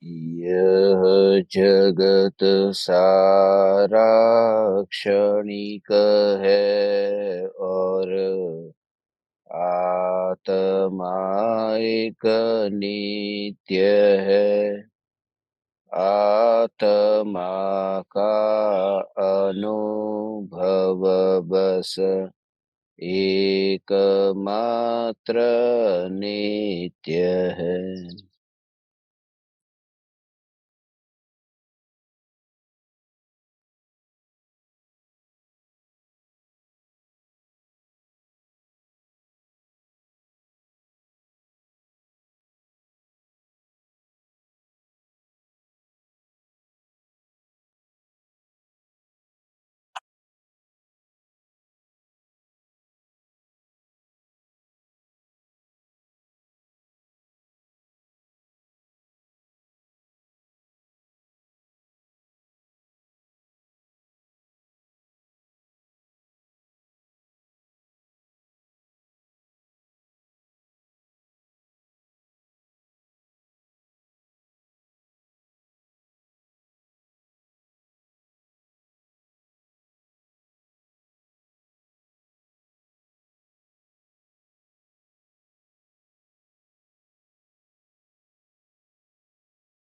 यह जगत सारा क्षणिक है और आत्मा एक नित्य है। आत्मा का अनुभव बस एकमात्र नित्य है।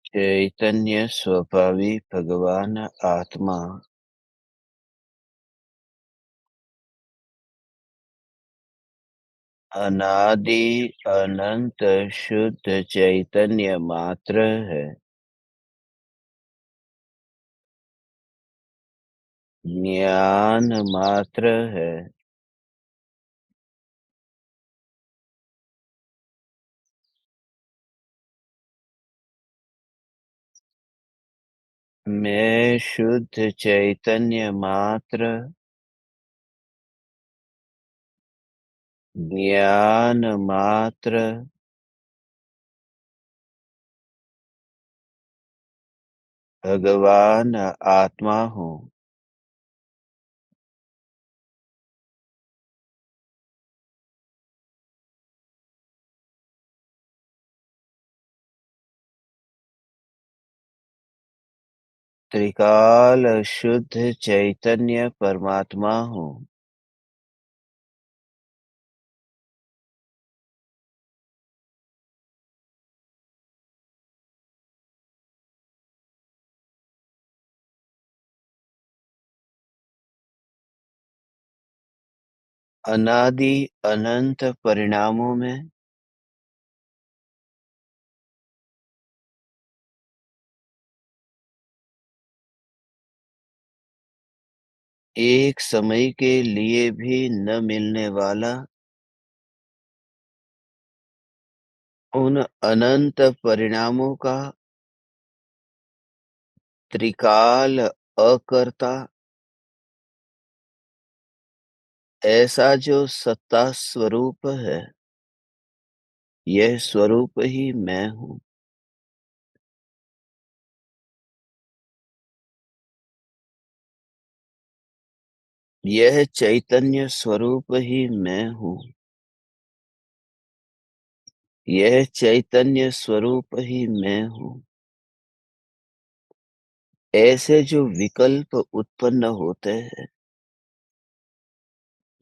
चैतन्य स्वभावी भगवान आत्मा अनादि अनंत शुद्ध चैतन्य मात्र है। ज्ञान मात्र है। मैं शुद्ध चैतन्य मात्र, ज्ञान मात्र, भगवान आत्मा हूँ। त्रिकाल शुद्ध चैतन्य परमात्मा हूँ। अनादि अनंत परिणामों में एक समय के लिए भी न मिलने वाला उन अनंत परिणामों का त्रिकाल अकर्ता, ऐसा जो सत्ता स्वरूप है, यह स्वरूप ही मैं हूँ। यह चैतन्य स्वरूप ही मैं हूँ। यह चैतन्य स्वरूप ही मैं हूँ। ऐसे जो विकल्प उत्पन्न होते हैं,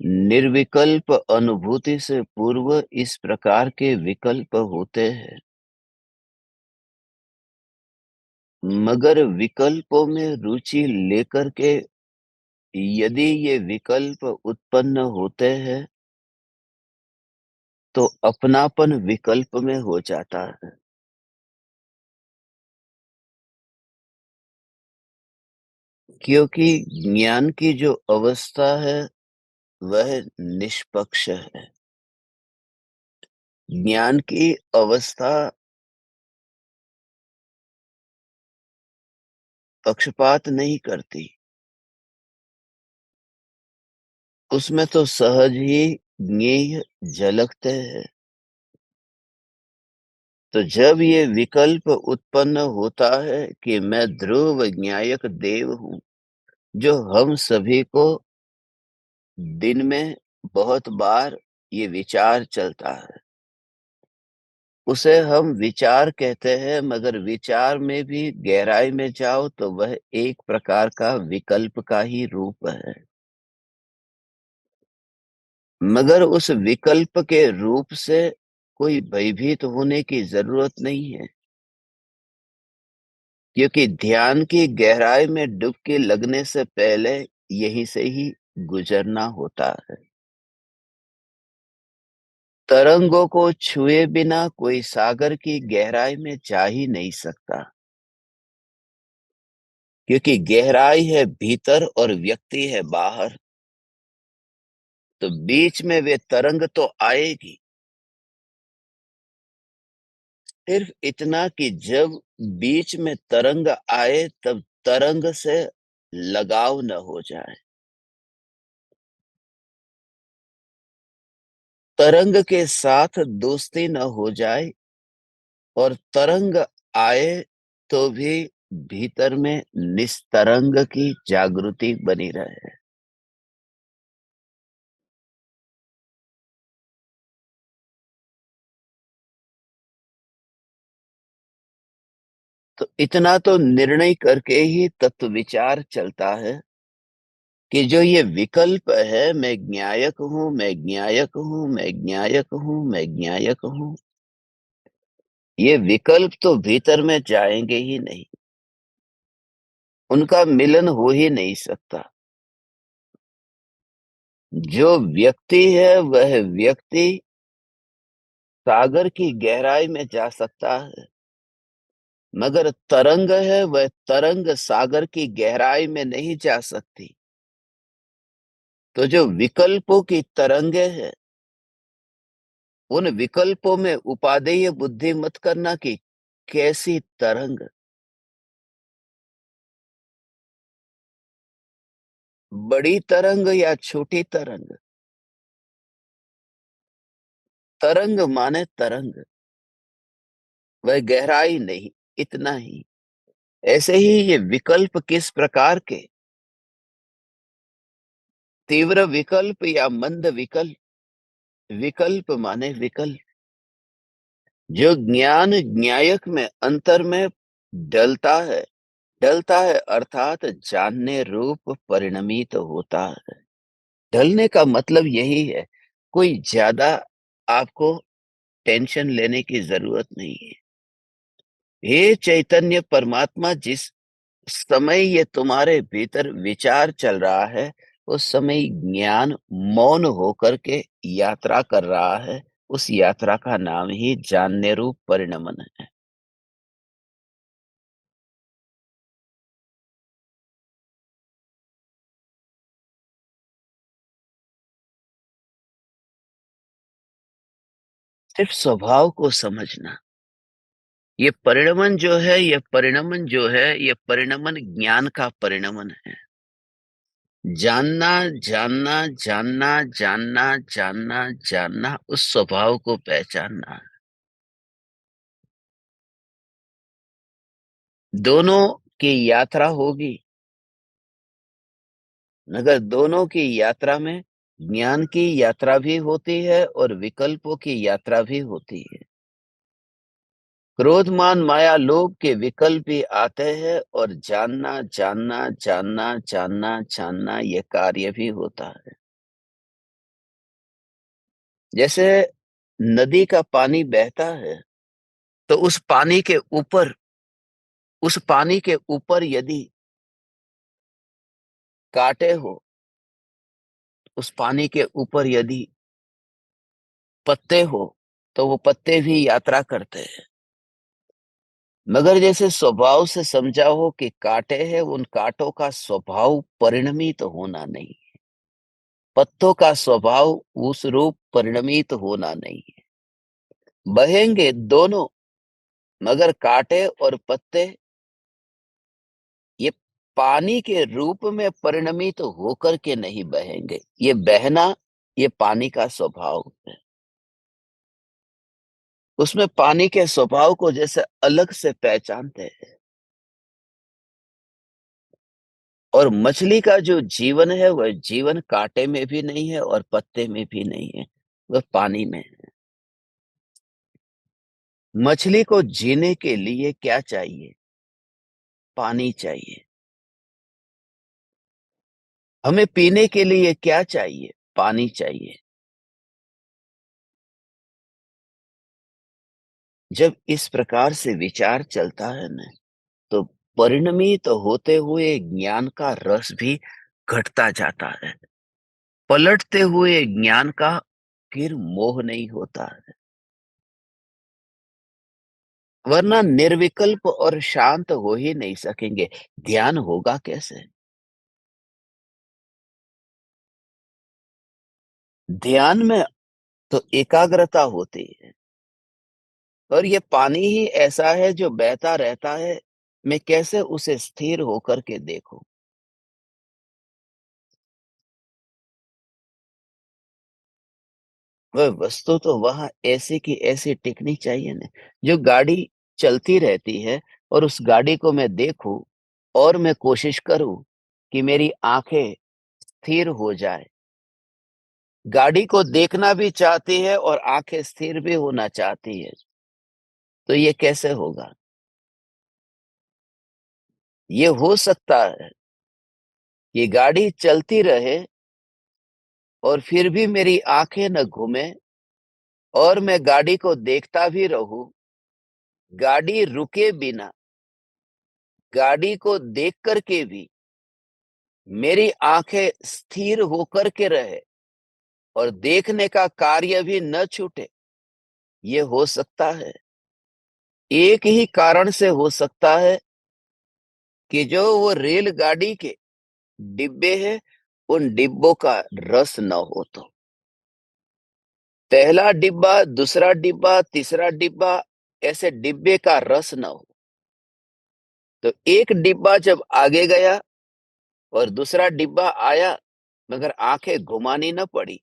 निर्विकल्प अनुभूति से पूर्व इस प्रकार के विकल्प होते हैं। मगर विकल्पों में रुचि लेकर के यदि ये विकल्प उत्पन्न होते हैं, तो अपनापन विकल्प में हो जाता है। क्योंकि ज्ञान की जो अवस्था है, वह निष्पक्ष है। ज्ञान की अवस्था पक्षपात नहीं करती। उसमें तो सहज ही ज्ञेय झलकते हैं। तो जब ये विकल्प उत्पन्न होता है कि मैं ध्रुव न्यायक देव हूँ, जो हम सभी को दिन में बहुत बार ये विचार चलता है। उसे हम विचार कहते हैं, मगर विचार में भी गहराई में जाओ तो वह एक प्रकार का विकल्प का ही रूप है। मगर उस विकल्प के रूप से कोई भयभीत होने की ज़रूरत नहीं है, क्योंकि ध्यान की गहराई में डुबकी लगने से पहले यहीं से ही गुज़रना होता है। तरंगों को छुए बिना कोई सागर की गहराई में जा ही नहीं सकता, क्योंकि गहराई है भीतर और व्यक्ति है बाहर। तो बीच में वे तरंग तो आएगी, सिर्फ इतना कि जब बीच में तरंग आए तब तरंग से लगाव न हो जाए। तरंग के साथ दोस्ती न हो जाए और तरंग आए तो भी भीतर में निस्तरंग की जागृति बनी रहे। तो इतना तो निर्णय करके ही तत्व विचार चलता है कि जो ये विकल्प है, मैं ज्ञायक हूँ, मैं ज्ञायक हूँ, मैं ज्ञायक हूँ, मैं ज्ञायक हूँ, ये विकल्प तो भीतर में जाएंगे ही नहीं, उनका मिलन हो ही नहीं सकता। जो व्यक्ति है वह व्यक्ति सागर की गहराई में जा सकता है, मगर तरंग है वह तरंग सागर की गहराई में नहीं जा सकती। तो जो विकल्पों की तरंगे हैं, उन विकल्पों में उपादेय बुद्धि मत करना कि कैसी तरंग, बड़ी तरंग या छोटी तरंग। तरंग माने तरंग, वह गहराई नहीं, इतना ही। ऐसे ही ये विकल्प किस प्रकार के, तीव्र विकल्प या मंद विकल्प। विकल्प माने विकल्प, जो ज्ञान ज्ञायक में अंतर में डलता है, डलता है अर्थात जानने रूप परिणमित होता है। ढलने का मतलब यही है, कोई ज्यादा आपको टेंशन लेने की जरूरत नहीं है। हे चैतन्य परमात्मा, जिस समय ये तुम्हारे भीतर विचार चल रहा है, उस समय ज्ञान मौन होकर के यात्रा कर रहा है। उस यात्रा का नाम ही जानने रूप परिणमन है। सिर्फ स्वभाव को समझना। ये परिणमन जो है, ये परिणमन जो है, ये परिणमन ज्ञान का परिणमन है। जानना, जानना, जानना, जानना, जानना, जानना, उस स्वभाव को पहचानना। दोनों की यात्रा होगी, मगर दोनों की यात्रा में ज्ञान की यात्रा भी होती है और विकल्पों की यात्रा भी होती है। क्रोध, मान, माया, लोभ के विकल्प भी आते हैं और जानना, जानना, जानना, जानना, जानना, ये कार्य भी होता है। जैसे नदी का पानी बहता है, तो उस पानी के ऊपर यदि कांटे हो, उस पानी के ऊपर यदि पत्ते हो, तो वो पत्ते भी यात्रा करते हैं। मगर जैसे स्वभाव से समझा हो कि कांटे हैं, उन कांटों का स्वभाव परिणमित होना नहीं, पत्तों का स्वभाव उस रूप परिणमित होना नहीं है। बहेंगे दोनों, मगर कांटे और पत्ते ये पानी के रूप में परिणमित होकर के नहीं बहेंगे। ये बहना, ये पानी का स्वभाव है। उसमें पानी के स्वभाव को जैसे अलग से पहचानते हैं। और मछली का जो जीवन है, वह जीवन कांटे में भी नहीं है और पत्ते में भी नहीं है, वह पानी में है। मछली को जीने के लिए क्या चाहिए? पानी चाहिए। हमें पीने के लिए क्या चाहिए? पानी चाहिए। जब इस प्रकार से विचार चलता है ना, तो परिणमित होते हुए ज्ञान का रस भी घटता जाता है। पलटते हुए ज्ञान का फिर मोह नहीं होता है। वरना निर्विकल्प और शांत हो ही नहीं सकेंगे। ध्यान होगा कैसे? ध्यान में तो एकाग्रता होती है। और ये पानी ही ऐसा है जो बहता रहता है। मैं कैसे उसे स्थिर होकर के देखूं? वह वस्तु तो वहां ऐसी की ऐसी टिकनी चाहिए ना। जो गाड़ी चलती रहती है और उस गाड़ी को मैं देखूं और मैं कोशिश करूं कि मेरी आंखें स्थिर हो जाए। गाड़ी को देखना भी चाहती है और आंखें स्थिर भी होना चाहती है। तो ये कैसे होगा? ये हो सकता है कि गाड़ी चलती रहे और फिर भी मेरी आंखें न घूमे और मैं गाड़ी को देखता भी रहूं। गाड़ी रुके बिना गाड़ी को देख कर के भी मेरी आंखें स्थिर होकर के रहे और देखने का कार्य भी न छूटे। ये हो सकता है। एक ही कारण से हो सकता है कि जो वो रेलगाड़ी के डिब्बे हैं, उन डिब्बों का रस न हो तो। पहला डिब्बा, दूसरा डिब्बा, तीसरा डिब्बा, ऐसे डिब्बे का रस न हो। तो एक डिब्बा जब आगे गया और दूसरा डिब्बा आया, मगर आंखें घुमानी न पड़ी,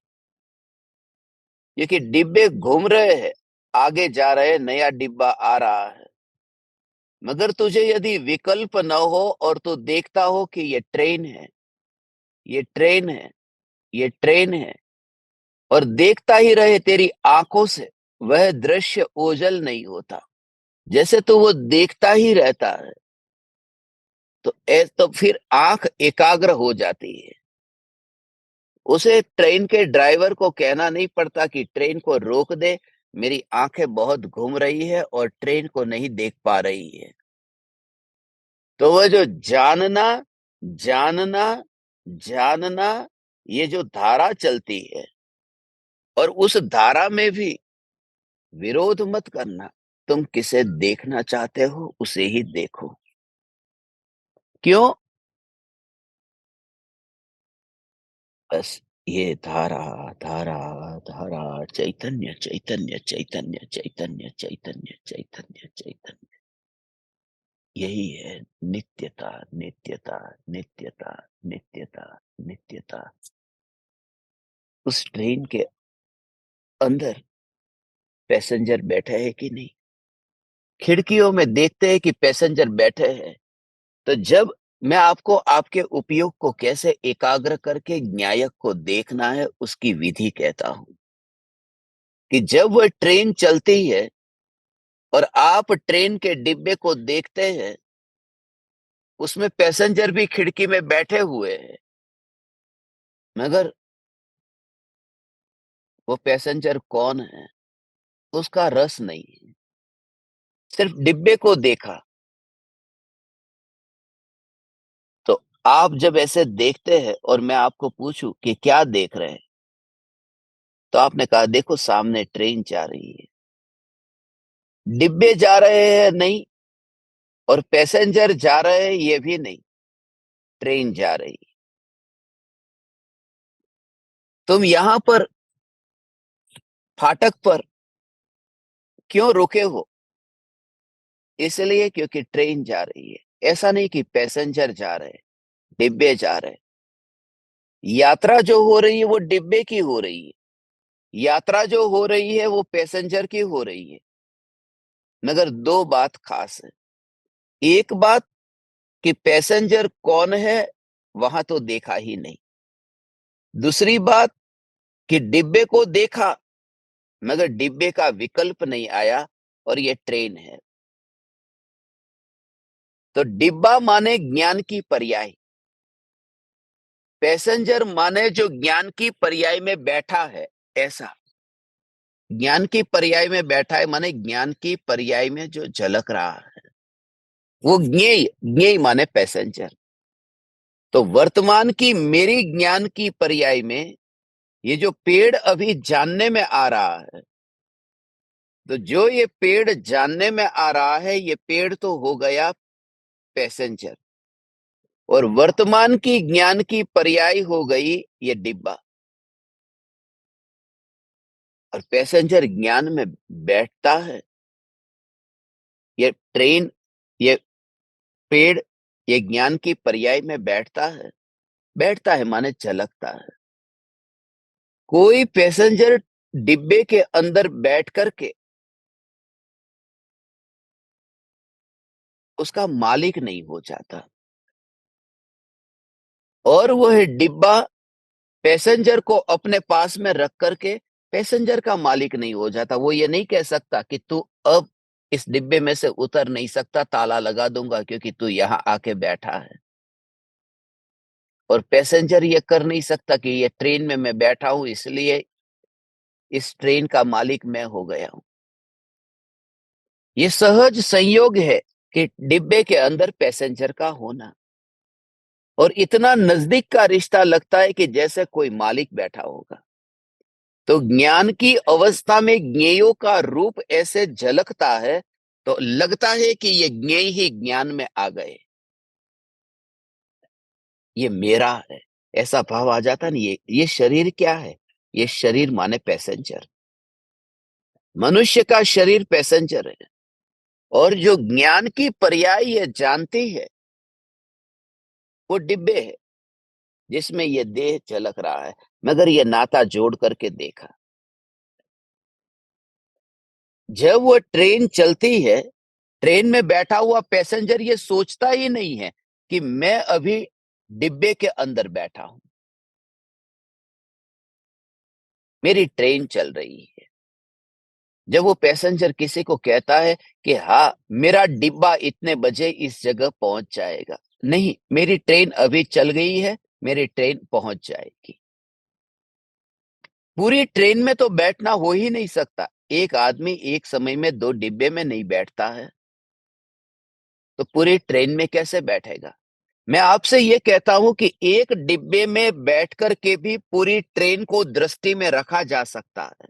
क्योंकि डिब्बे घूम रहे हैं, आगे जा रहे हैं, नया डिब्बा आ रहा है। मगर तुझे यदि विकल्प न हो और तू देखता हो कि ये ट्रेन है, ये ट्रेन है, ये ट्रेन है, और देखता ही रहे तेरी आंखों से, वह दृश्य ओझल नहीं होता। जैसे तू वो देखता ही रहता है, तो फिर आंख एकाग्र हो जाती है। उसे ट्रेन के ड्राइवर को कहना नहीं पड़ता कि ट्रेन को रोक दे, मेरी आंखें बहुत घूम रही है और ट्रेन को नहीं देख पा रही है। तो वह जो जानना, जानना, जानना, ये जो धारा चलती है, और उस धारा में भी विरोध मत करना। तुम किसे देखना चाहते हो उसे ही देखो। क्यों? बस ये धारा, धारा, धारा, चैतन्य, चैतन्य, चैतन्य, चैतन्य, चैतन्य, चैतन्य, चैतन्य। यही है नित्यता, नित्यता, नित्यता, नित्यता, नित्यता। उस ट्रेन के अंदर पैसेंजर बैठे हैं कि नहीं? खिड़कियों में देखते हैं कि पैसेंजर बैठे हैं। तो जब मैं आपको आपके उपयोग को कैसे एकाग्र करके न्यायक को देखना है, उसकी विधि कहता हूं। कि जब वह ट्रेन चलती है और आप ट्रेन के डिब्बे को देखते हैं, उसमें पैसेंजर भी खिड़की में बैठे हुए हैं, मगर वो पैसेंजर कौन है? उसका रस नहीं है। सिर्फ डिब्बे को देखा। तो आप जब ऐसे देखते हैं और मैं आपको पूछूं कि क्या देख रहे हैं, तो आपने कहा देखो सामने ट्रेन जा रही है। डिब्बे जा रहे हैं नहीं, और पैसेंजर जा रहे हैं ये भी नहीं, ट्रेन जा रही है। तुम यहां पर फाटक पर क्यों रुके हो? इसलिए क्योंकि ट्रेन जा रही है। ऐसा नहीं कि पैसेंजर जा रहे हैं, डिब्बे जा रहे हैं। यात्रा जो हो रही है वो डिब्बे की हो रही है। यात्रा जो हो रही है वो पैसेंजर की हो रही है। मगर दो बात खास है। एक बात कि पैसेंजर कौन है, वहां तो देखा ही नहीं। दूसरी बात कि डिब्बे को देखा, मगर डिब्बे का विकल्प नहीं आया। और ये ट्रेन है। तो डिब्बा माने ज्ञान की पर्याय, पैसेंजर माने जो ज्ञान की पर्याय में बैठा है, ऐसा। ज्ञान की पर्याय में बैठा है माने ज्ञान की पर्याय में जो झलक रहा है, वो ज्ञेय, ज्ञेय माने पैसेंजर। तो वर्तमान की मेरी ज्ञान की पर्याय में ये जो पेड़ अभी जानने में आ रहा है, तो जो ये पेड़ जानने में आ रहा है, ये पेड़ तो हो गया पैसेंजर, और वर्तमान की ज्ञान की पर्याय हो गई ये डिब्बा। और पैसेंजर ज्ञान में बैठता है, ये ट्रेन, ये पेड़, ये ज्ञान की पर्याय में बैठता है। बैठता है माने झलकता है। कोई पैसेंजर डिब्बे के अंदर बैठ करके उसका मालिक नहीं हो जाता, और वह डिब्बा पैसेंजर को अपने पास में रख करके पैसेंजर का मालिक नहीं हो जाता। वो ये नहीं कह सकता कि तू अब इस डिब्बे में से उतर नहीं सकता, ताला लगा दूंगा क्योंकि तू यहाँ आके बैठा है। और पैसेंजर ये कर नहीं सकता कि ये ट्रेन में मैं बैठा हूं, इसलिए इस ट्रेन का मालिक मैं हो गया हूं। ये सहज संयोग है कि डिब्बे के अंदर पैसेंजर का होना, और इतना नजदीक का रिश्ता लगता है कि जैसे कोई मालिक बैठा होगा। तो ज्ञान की अवस्था में ज्ञेयों का रूप ऐसे झलकता है, तो लगता है कि ये ज्ञेय ही ज्ञान में आ गए, ये मेरा है, ऐसा भाव आ जाता नहीं। ये शरीर क्या है? ये शरीर माने पैसेंजर। मनुष्य का शरीर पैसेंजर है, और जो ज्ञान की पर्याय ये जानती है, वो डिब्बे है जिसमें ये देह झलक रहा है। मगर ये नाता जोड़ करके देखा, जब वो ट्रेन चलती है, ट्रेन में बैठा हुआ पैसेंजर ये सोचता ही नहीं है कि मैं अभी डिब्बे के अंदर बैठा हूं, मेरी ट्रेन चल रही है। जब वो पैसेंजर किसी को कहता है कि हाँ, मेरा डिब्बा इतने बजे इस जगह पहुंच जाएगा, नहीं, मेरी ट्रेन अभी चल गई है, मेरी ट्रेन पहुंच जाएगी। पूरी ट्रेन में तो बैठना हो ही नहीं सकता। एक आदमी एक समय में दो डिब्बे में नहीं बैठता है, तो पूरी ट्रेन में कैसे बैठेगा? मैं आपसे ये कहता हूं कि एक डिब्बे में बैठ कर के भी पूरी ट्रेन को दृष्टि में रखा जा सकता है,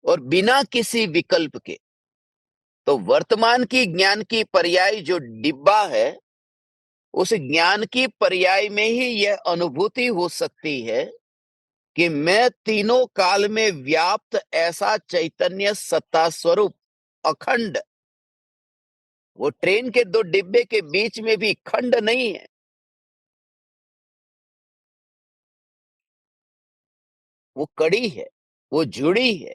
और बिना किसी विकल्प के। तो वर्तमान की ज्ञान की पर्याय जो डिब्बा है, उस ज्ञान की पर्याय में ही यह अनुभूति हो सकती है कि मैं तीनों काल में व्याप्त ऐसा चैतन्य सत्ता स्वरूप, अखंड। वो ट्रेन के दो डिब्बे के बीच में भी खंड नहीं है, वो कड़ी है, वो जुड़ी है,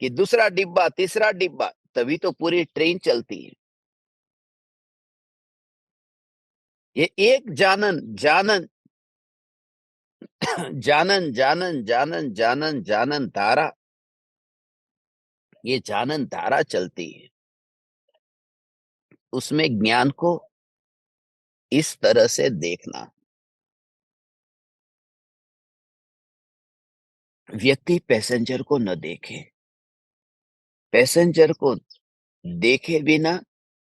कि दूसरा डिब्बा, तीसरा डिब्बा, तभी तो पूरी ट्रेन चलती है। ये एक जानन, जानन, जानन, जानन, जानन, जानन, जानन धारा, ये जानन धारा चलती है। उसमें ज्ञान को इस तरह से देखना। व्यक्ति पैसेंजर को न देखे, पैसेंजर को देखे बिना,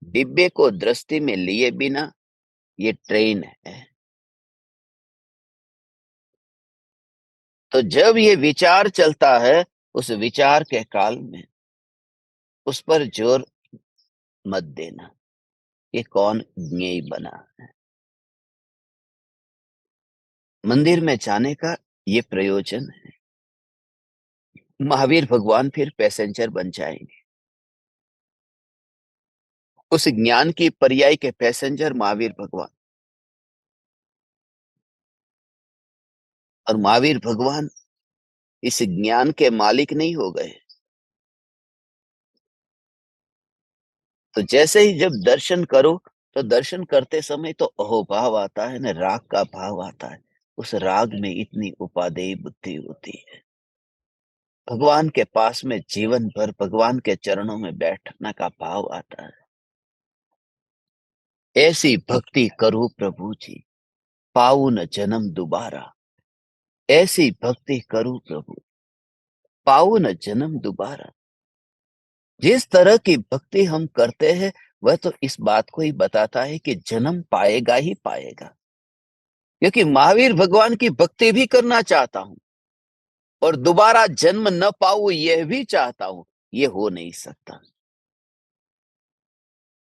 डिब्बे को दृष्टि में लिए बिना, ये ट्रेन है। तो जब ये विचार चलता है, उस विचार के काल में उस पर जोर मत देना, ये कौन ज्ञेय बना। मंदिर में जाने का ये प्रयोजन है। महावीर भगवान फिर पैसेंजर बन जाएंगे। उस ज्ञान की पर्याय के पैसेंजर महावीर भगवान, और महावीर भगवान इस ज्ञान के मालिक नहीं हो गए। तो जैसे ही जब दर्शन करो, तो दर्शन करते समय तो अहोभाव आता है ना, राग का भाव आता है। उस राग में इतनी उपादेय बुद्धि होती है। भगवान के पास में जीवन भर भगवान के चरणों में बैठने का भाव आता है। ऐसी भक्ति करूँ प्रभु जी, पाऊँ न जन्म दोबारा। ऐसी भक्ति करूँ प्रभु, पाऊँ न जन्म दोबारा। जिस तरह की भक्ति हम करते हैं, वह तो इस बात को ही बताता है कि जन्म पाएगा ही पाएगा। क्योंकि महावीर भगवान की भक्ति भी करना चाहता हूँ और दोबारा जन्म न पाऊँ यह भी चाहता हूँ, ये हो नहीं सकता।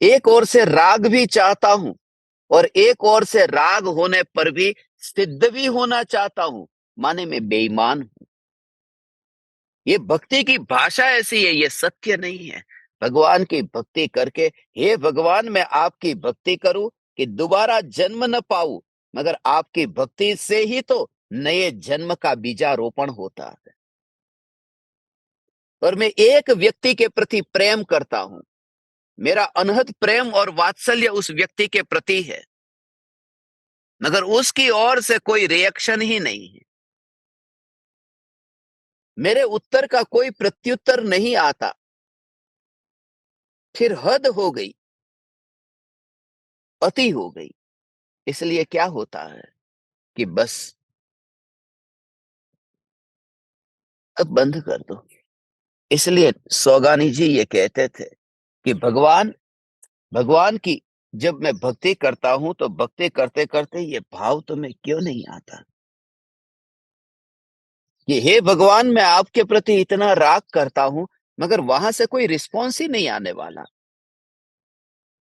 एक ओर से राग भी चाहता हूँ और एक ओर से राग होने पर भी सिद्ध भी होना चाहता हूँ, माने मैं बेईमान हूँ। ये भक्ति की भाषा ऐसी है, ये सत्य नहीं है। भगवान की भक्ति करके, हे भगवान मैं आपकी भक्ति करूं कि दोबारा जन्म न पाऊं, मगर आपकी भक्ति से ही तो नए जन्म का बीजारोपण होता है। और मैं एक व्यक्ति के प्रति प्रेम करता हूं, मेरा अनहद प्रेम और वात्सल्य उस व्यक्ति के प्रति है, मगर उसकी ओर से कोई रिएक्शन ही नहीं है। मेरे उत्तर का कोई प्रत्युत्तर नहीं आता, फिर हद हो गई, अति हो गई। इसलिए क्या होता है कि बस अब बंद कर दो। इसलिए सौगानी जी ये कहते थे कि भगवान भगवान की जब मैं भक्ति करता हूं तो भक्ति करते करते ये भाव तुम्हें क्यों नहीं आता कि हे भगवान मैं आपके प्रति इतना राग करता हूं, मगर वहां से कोई रिस्पॉन्स ही नहीं आने वाला।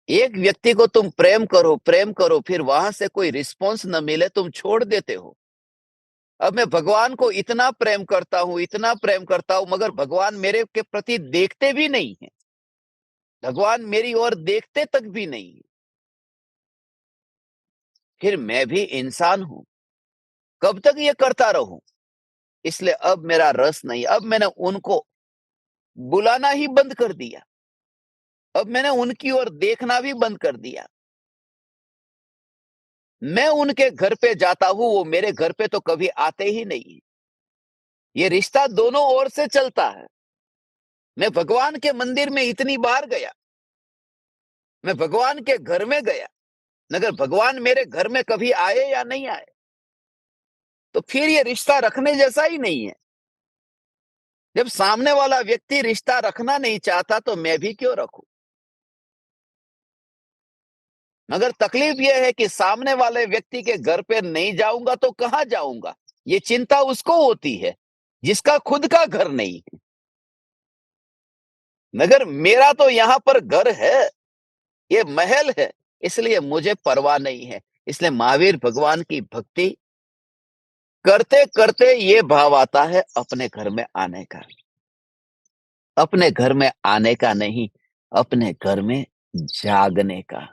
एक व्यक्ति को तुम प्रेम करो, फिर वहां से कोई रिस्पॉन्स न मिले, तुम छोड़ देते हो। अब मैं भगवान को इतना प्रेम करता हूं, मगर भगवान मेरे के प्रति देखते भी नहीं है। भगवान मेरी ओर देखते तक भी नहीं है। फिर मैं भी इंसान हूं, कब तक ये करता रहूं? इसलिए अब मेरा रस नहीं, अब मैंने उनको बुलाना ही बंद कर दिया। अब मैंने उनकी ओर देखना भी बंद कर दिया। मैं उनके घर पे जाता हूं, वो मेरे घर पे तो कभी आते ही नहीं। ये रिश्ता दोनों ओर से चलता है। मैं भगवान के मंदिर में इतनी बार गया, मैं भगवान के घर में गया, मगर भगवान मेरे घर में कभी आए या नहीं आए, तो फिर ये रिश्ता रखने जैसा ही नहीं है। जब सामने वाला व्यक्ति रिश्ता रखना नहीं चाहता तो मैं भी क्यों रखूं? मगर तकलीफ यह है कि सामने वाले व्यक्ति के घर पे नहीं जाऊंगा तो कहां जाऊंगा? ये चिंता उसको होती है जिसका खुद का घर नहीं है। मगर मेरा तो यहां पर घर है, ये महल है, इसलिए मुझे परवाह नहीं है। इसलिए महावीर भगवान की भक्ति करते करते ये भाव आता है अपने घर में आने का। अपने घर में आने का नहीं, अपने घर में जागने का।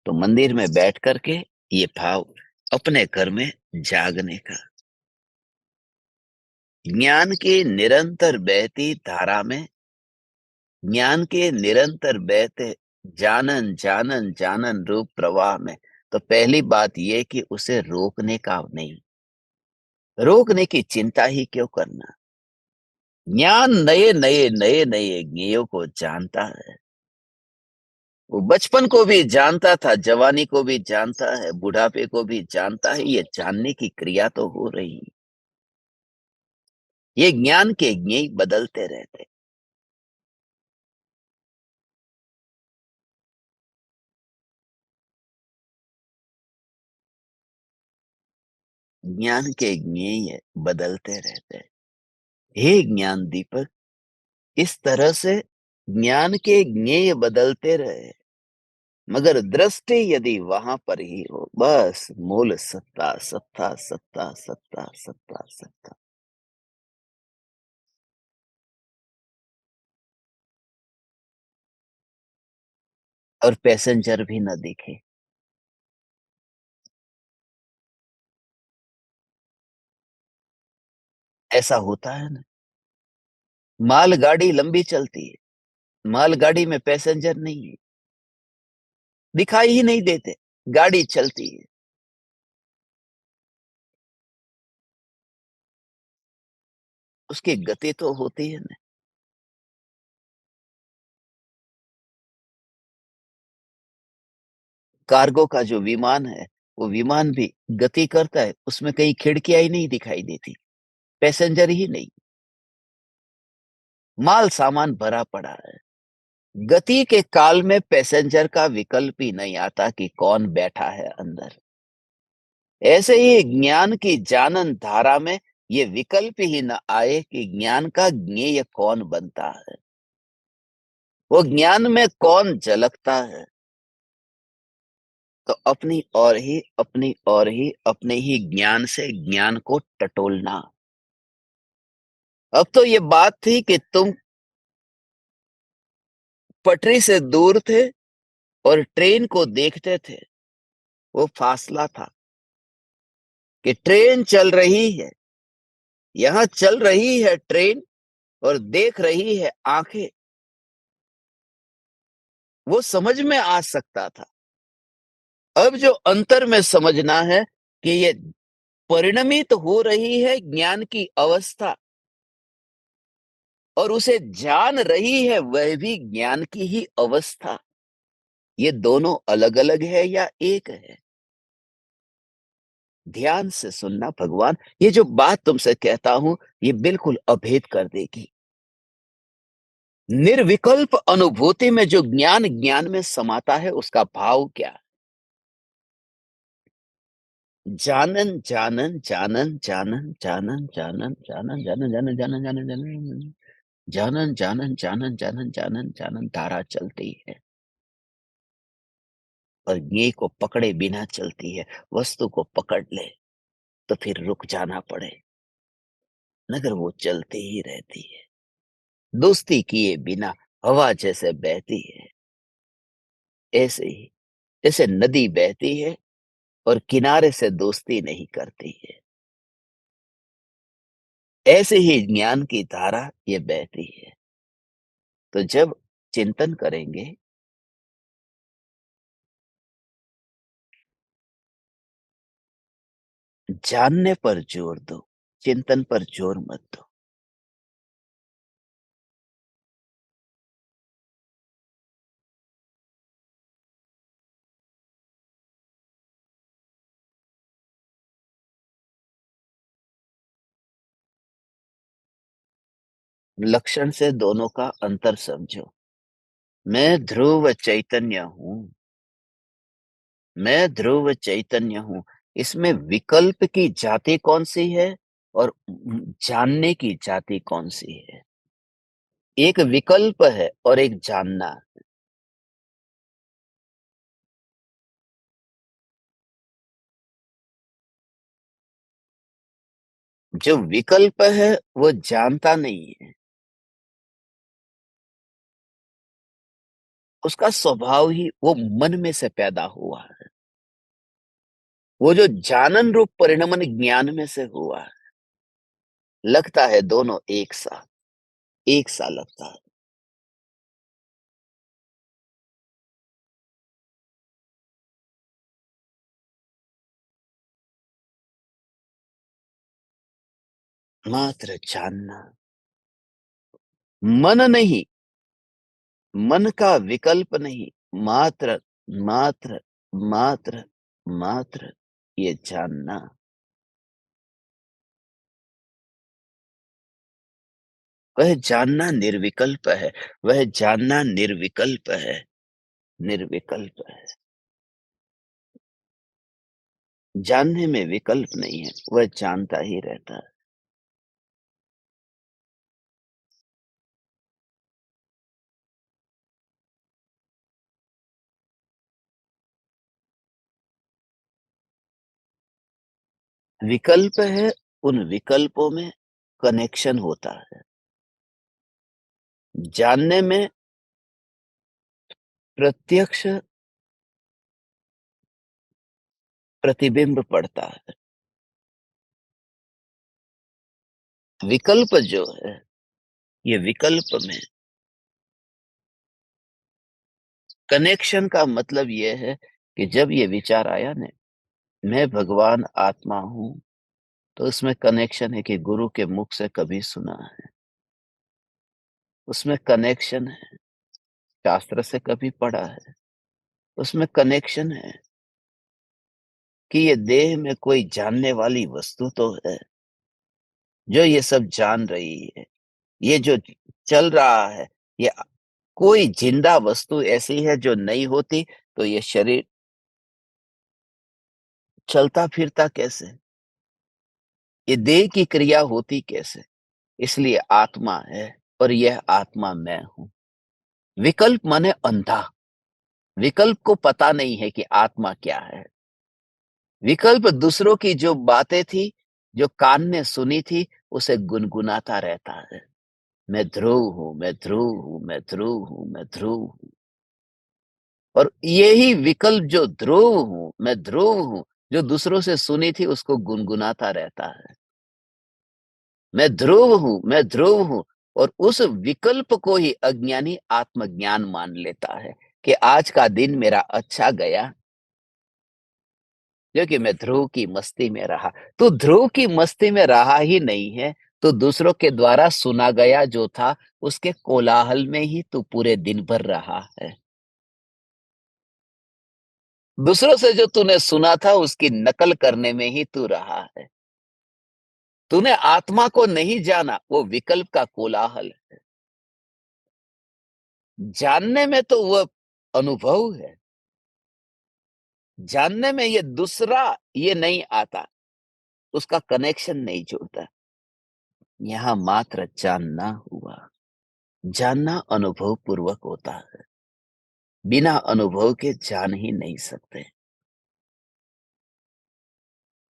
तो मंदिर में बैठ कर के ये भाव अपने घर में जागने का। ज्ञान की निरंतर बहती धारा में, ज्ञान के निरंतर बहते जानन जानन जानन रूप प्रवाह में, तो पहली बात ये कि उसे रोकने का नहीं, रोकने की चिंता ही क्यों करना। ज्ञान नए नए नए नए ज्ञेयों को जानता है। वो बचपन को भी जानता था, जवानी को भी जानता है, बुढ़ापे को भी जानता है। ये जानने की क्रिया तो हो रही है। ये ज्ञान के ज्ञेय बदलते रहते। ज्ञान के ज्ञेय बदलते रहते। हे ज्ञान दीपक, इस तरह से ज्ञान के ज्ञेय बदलते रहे, मगर दृष्टि यदि वहां पर ही हो, बस मूल सत्ता सत्ता सत्ता सत्ता सत्ता सत्ता। और पैसेंजर भी न दिखे। ऐसा होता है ना। मालगाड़ी लंबी चलती है, मालगाड़ी में पैसेंजर नहीं है, दिखाई ही नहीं देते, गाड़ी चलती है। उसकी गति तो होती है ना। कार्गो का जो विमान है, वो विमान भी गति करता है, उसमें कहीं खिड़कियाँ ही नहीं दिखाई देती, पैसेंजर ही नहीं, माल-सामान भरा पड़ा है। गति के काल में पैसेंजर का विकल्प ही नहीं आता कि कौन बैठा है अंदर। ऐसे ही ज्ञान की जानन धारा में ये विकल्प ही न आए कि ज्ञान का ज्ञेय कौन बनता है, वो ज्ञान में कौन झलकता है। तो अपनी और ही अपने ही ज्ञान से ज्ञान को टटोलना। अब तो ये बात थी कि तुम पटरी से दूर थे और ट्रेन को देखते थे। वो फासला था कि ट्रेन चल रही है, यहाँ चल रही है ट्रेन और देख रही है आंखें। वो समझ में आ सकता था। अब जो अंतर में समझना है कि ये परिणमित हो रही है ज्ञान की अवस्था और उसे जान रही है वह भी ज्ञान की ही अवस्था। ये दोनों अलग-अलग है या एक है? ध्यान से सुनना भगवान, ये जो बात तुमसे कहता हूं, ये बिल्कुल अभेद कर देगी। निर्विकल्प अनुभूति में जो ज्ञान ज्ञान में समाता है, उसका भाव क्या? जानन जानन जानन जानन जानन जानन जानन जानन जानन जानन जानन जानन जानन जानन जानन जानन जानन जानन धारा चलती है और ज्ञेय को पकड़े बिना चलती है। वस्तु को पकड़ ले तो फिर रुक जाना पड़े, मगर वो चलती ही रहती है। दोस्ती किए बिना हवा जैसे बहती है, ऐसे ही जैसे नदी बहती है और किनारे से दोस्ती नहीं करती है, ऐसे ही ज्ञान की धारा ये बहती है। तो जब चिंतन करेंगे, जानने पर जोर दो, चिंतन पर जोर मत दो। लक्षण से दोनों का अंतर समझो। मैं ध्रुव चैतन्य हूँ, मैं ध्रुव चैतन्य हूँ। इसमें विकल्प की जाति कौन-सी है और जानने की जाति कौन-सी है? एक विकल्प है और एक जानना। जो विकल्प है वो जानता नहीं है, उसका स्वभाव ही वो मन में से पैदा हुआ है। वो जो जानन रूप परिणमन ज्ञान में से हुआ है, लगता है दोनों एक सा लगता है। मात्र जानना, मन नहीं, मन का विकल्प नहीं, मात्र मात्र मात्र मात्र ये जानना। वह जानना निर्विकल्प है, वह जानना निर्विकल्प है, निर्विकल्प है। जानने में विकल्प नहीं है, वह जानता ही रहता है। विकल्प है, उन विकल्पों में कनेक्शन होता है। जानने में प्रत्यक्ष प्रतिबिंब पड़ता है। विकल्प जो है, ये विकल्प में कनेक्शन का मतलब ये है कि जब ये विचार आया ना, मैं भगवान आत्मा हूँ, तो उसमें कनेक्शन है कि गुरु के मुख से कभी सुना है, उसमें कनेक्शन है, शास्त्र से कभी पढ़ा है, उसमें कनेक्शन है कि ये देह में कोई जानने वाली वस्तु तो है, जो ये सब जान रही है। ये जो चल रहा है, ये कोई ज़िंदा वस्तु ऐसी है जो नहीं होती, तो ये शरीर चलता-फिरता कैसे? ये देह की क्रिया होती कैसे? इसलिए आत्मा है और यह आत्मा मैं हूँ। विकल्प माने अंधा, विकल्प को पता नहीं है कि आत्मा क्या है। विकल्प दूसरों की जो बातें थी, जो कान ने सुनी थी, उसे गुनगुनाता रहता है। मैं ध्रुव हूँ, मैं ध्रुव हूँ, मैं ध्रुव हूँ, मैं ध्रुव हूँ। और यही विकल्प जो ध्रुव हूँ, मैं ध्रुव हूँ, जो दूसरों से सुनी थी उसको गुनगुनाता रहता है। मैं ध्रुव हूँ, मैं ध्रुव हूँ। और उस विकल्प को ही अज्ञानी आत्मज्ञान मान लेता है कि आज का दिन मेरा अच्छा गया, क्योंकि मैं ध्रुव की मस्ती में रहा। तू ध्रुव की मस्ती में रहा ही नहीं है, तो दूसरों के द्वारा सुना गया जो था, उसके कोलाहल में ही तू पूरे दिन भर रहा है। दूसरों से जो तूने सुना था, उसकी नकल करने में ही तू रहा है। तूने आत्मा को नहीं जाना, वो विकल्प का कोलाहल है। जानने में तो वह अनुभव है, जानने में ये दूसरा ये नहीं आता, उसका कनेक्शन नहीं जुड़ता। यहाँ मात्र जानना हुआ। जानना अनुभव पूर्वक होता है, बिना अनुभव के जान ही नहीं सकते।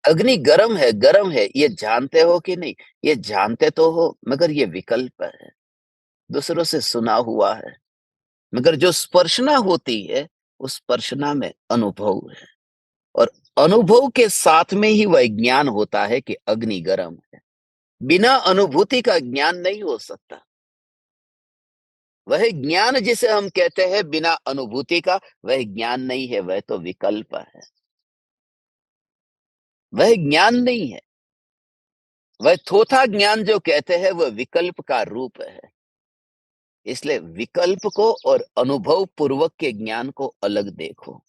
अग्नि गरम है, ये जानते हो कि नहीं? ये जानते तो हो, मगर ये विकल्प है, दूसरों से सुना हुआ है। मगर जो स्पर्शना होती है, उस स्पर्शना में अनुभव है और अनुभव के साथ में ही वह ज्ञान होता है कि अग्नि गरम है। बिना अनुभूति का ज्ञान नहीं हो सकता। वह ज्ञान जिसे हम कहते हैं बिना अनुभूति का, वह ज्ञान नहीं है, वह तो विकल्प है। वह ज्ञान नहीं है। वह थोथा ज्ञान जो कहते हैं, वह विकल्प का रूप है। इसलिए विकल्प को और अनुभव पूर्वक के ज्ञान को अलग देखो।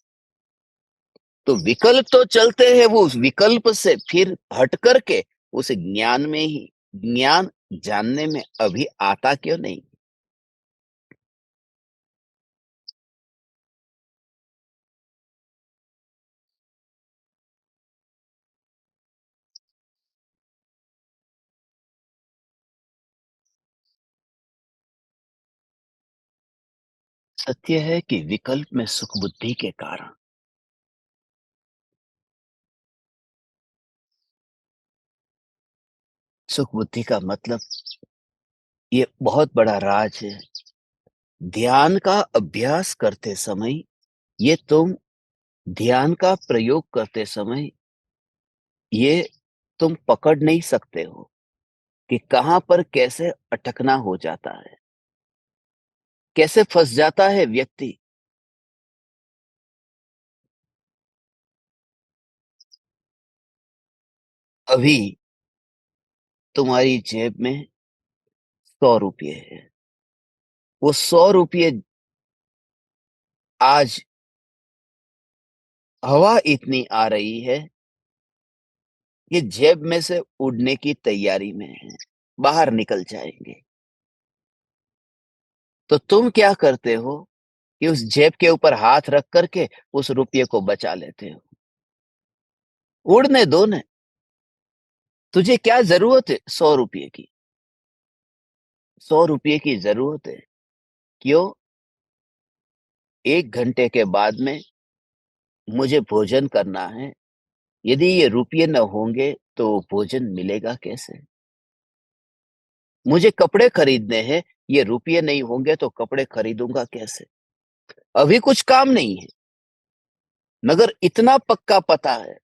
तो विकल्प तो चलते हैं, वो उस विकल्प से फिर हट करके उस ज्ञान में ही, ज्ञान जानने में अभी आता क्यों नहीं? सत्य है कि विकल्प में सुख बुद्धि के कारण, सुख बुद्धि का मतलब ये बहुत बड़ा राज है। ध्यान का अभ्यास करते समय, ये तुम ध्यान का प्रयोग करते समय, ये तुम पकड़ नहीं सकते हो कि कहाँ पर कैसे अटकना हो जाता है, कैसे फँस जाता है व्यक्ति। अभी तुम्हारी जेब में ₹100 है। वो ₹100 आज हवा इतनी आ रही है, ये जेब में से उड़ने की तैयारी में है, बाहर निकल जाएँगे। तो तुम क्या करते हो कि उस जेब के ऊपर हाथ रख कर के उस रुपये को बचा लेते हो। उड़ने दो न, तुझे क्या ज़रूरत है ₹100 की? ₹100 की ज़रूरत है। क्यों? 1 घंटे के बाद में मुझे भोजन करना है। यदि ये रुपये न होंगे तो भोजन मिलेगा कैसे? मुझे कपड़े खरीदने हैं, ये रुपये नहीं होंगे तो कपड़े खरीदूँगा कैसे? अभी कुछ काम नहीं है, मगर इतना पक्का पता है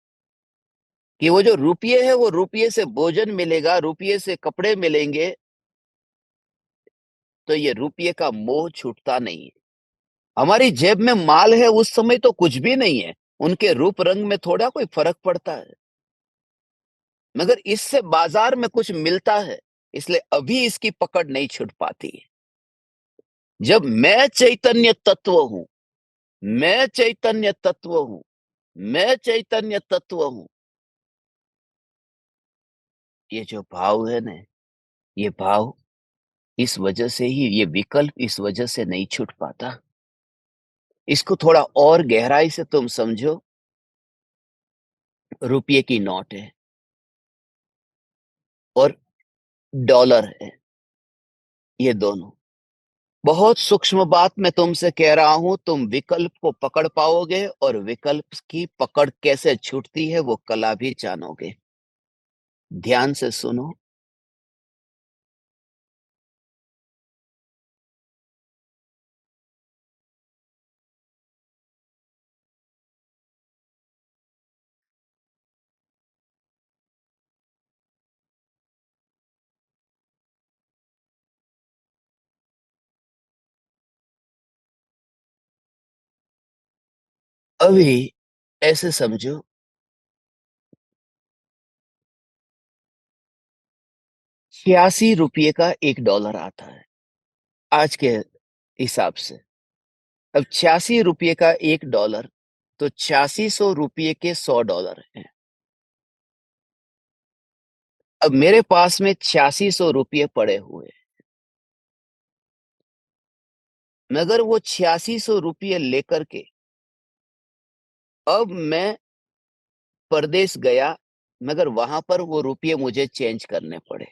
कि वो जो रुपये है, वो रुपये से भोजन मिलेगा, रुपये से कपड़े मिलेंगे, तो ये रुपये का मोह छूटता नहीं है। हमारी जेब में माल है, उस समय तो कुछ भी नहीं है, उनके रूप रंग में थोड़ा कोई फ़र्क पड़ता है। मगर इससे बाजार में कुछ मिलता है, इसलिए अभी इसकी पकड़ नहीं छूट पाती है। जब मैं चैतन्य तत्व हूँ, मैं चैतन्य तत्व हूँ, मैं चैतन्य तत्व हूँ, ये जो भाव है ना, ये भाव इस वजह से ही, ये विकल्प इस वजह से नहीं छूट पाता। इसको थोड़ा और गहराई से तुम समझो, रुपये की नोट है और डॉलर है, ये दोनों। बहुत सूक्ष्म बात मैं तुमसे कह रहा हूं, तुम विकल्प को पकड़ पाओगे और विकल्प की पकड़ कैसे छूटती है वो कला भी जानोगे। ध्यान से सुनो। अभी ऐसे समझो, 86 रुपये का एक डॉलर आता है आज के हिसाब से। अब 86 रुपये का एक डॉलर, तो 8600 रुपये के 100 डॉलर हैं। अब मेरे पास में 8600 रुपये पड़े हुए हैं, मगर वो 8600 रुपये लेकर के अब मैं परदेस गया, मगर वहां पर वो रुपये मुझे चेंज करने पड़े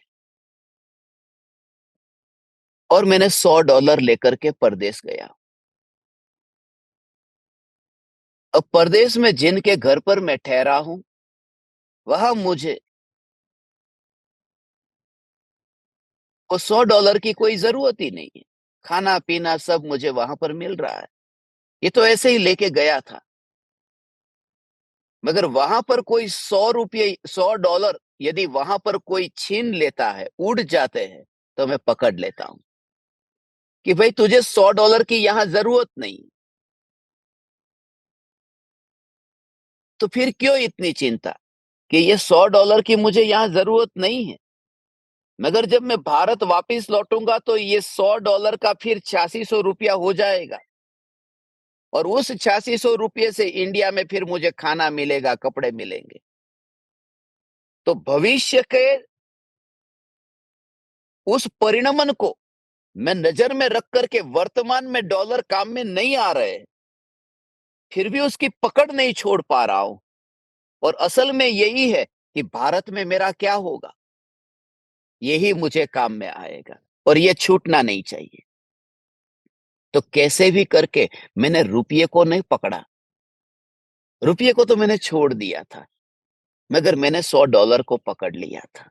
और मैंने 100 डॉलर लेकर के परदेस गया। अब परदेस में जिनके घर पर मैं ठहरा हूं, वहां मुझे वो 100 डॉलर की कोई जरूरत ही नहीं है। खाना पीना सब मुझे वहां पर मिल रहा है। ये तो ऐसे ही लेके गया था, मगर वहां पर कोई 100 रुपये, 100 डॉलर यदि वहां पर कोई छीन लेता है, उड़ जाते हैं, तो मैं पकड़ लेता हूं कि भाई तुझे 100 डॉलर की यहां जरूरत नहीं। तो फिर क्यों इतनी चिंता कि ये 100 डॉलर की मुझे यहाँ ज़रूरत नहीं है। मगर जब मैं भारत वापस लौटूँगा तो ये 100 डॉलर का फिर 8600 रुपया हो जाएगा और उस 8600 रुपये से इंडिया में फिर मुझे खाना मिलेगा, कपड़े मिलेंगे। तो भविष्य के उस परिणमन को मैं नज़र में रख कर के वर्तमान में डॉलर काम में नहीं आ रहे, फिर भी उसकी पकड़ नहीं छोड़ पा रहा हूँ। और असल में यही है कि भारत में मेरा क्या होगा? यही मुझे काम में आएगा और ये छूटना नहीं चाहिए। तो कैसे भी करके मैंने रुपये को नहीं पकड़ा, रुपये को तो मैंने छोड़ दिया था, मगर मैंने 100 डॉलर को पकड़ लिया था।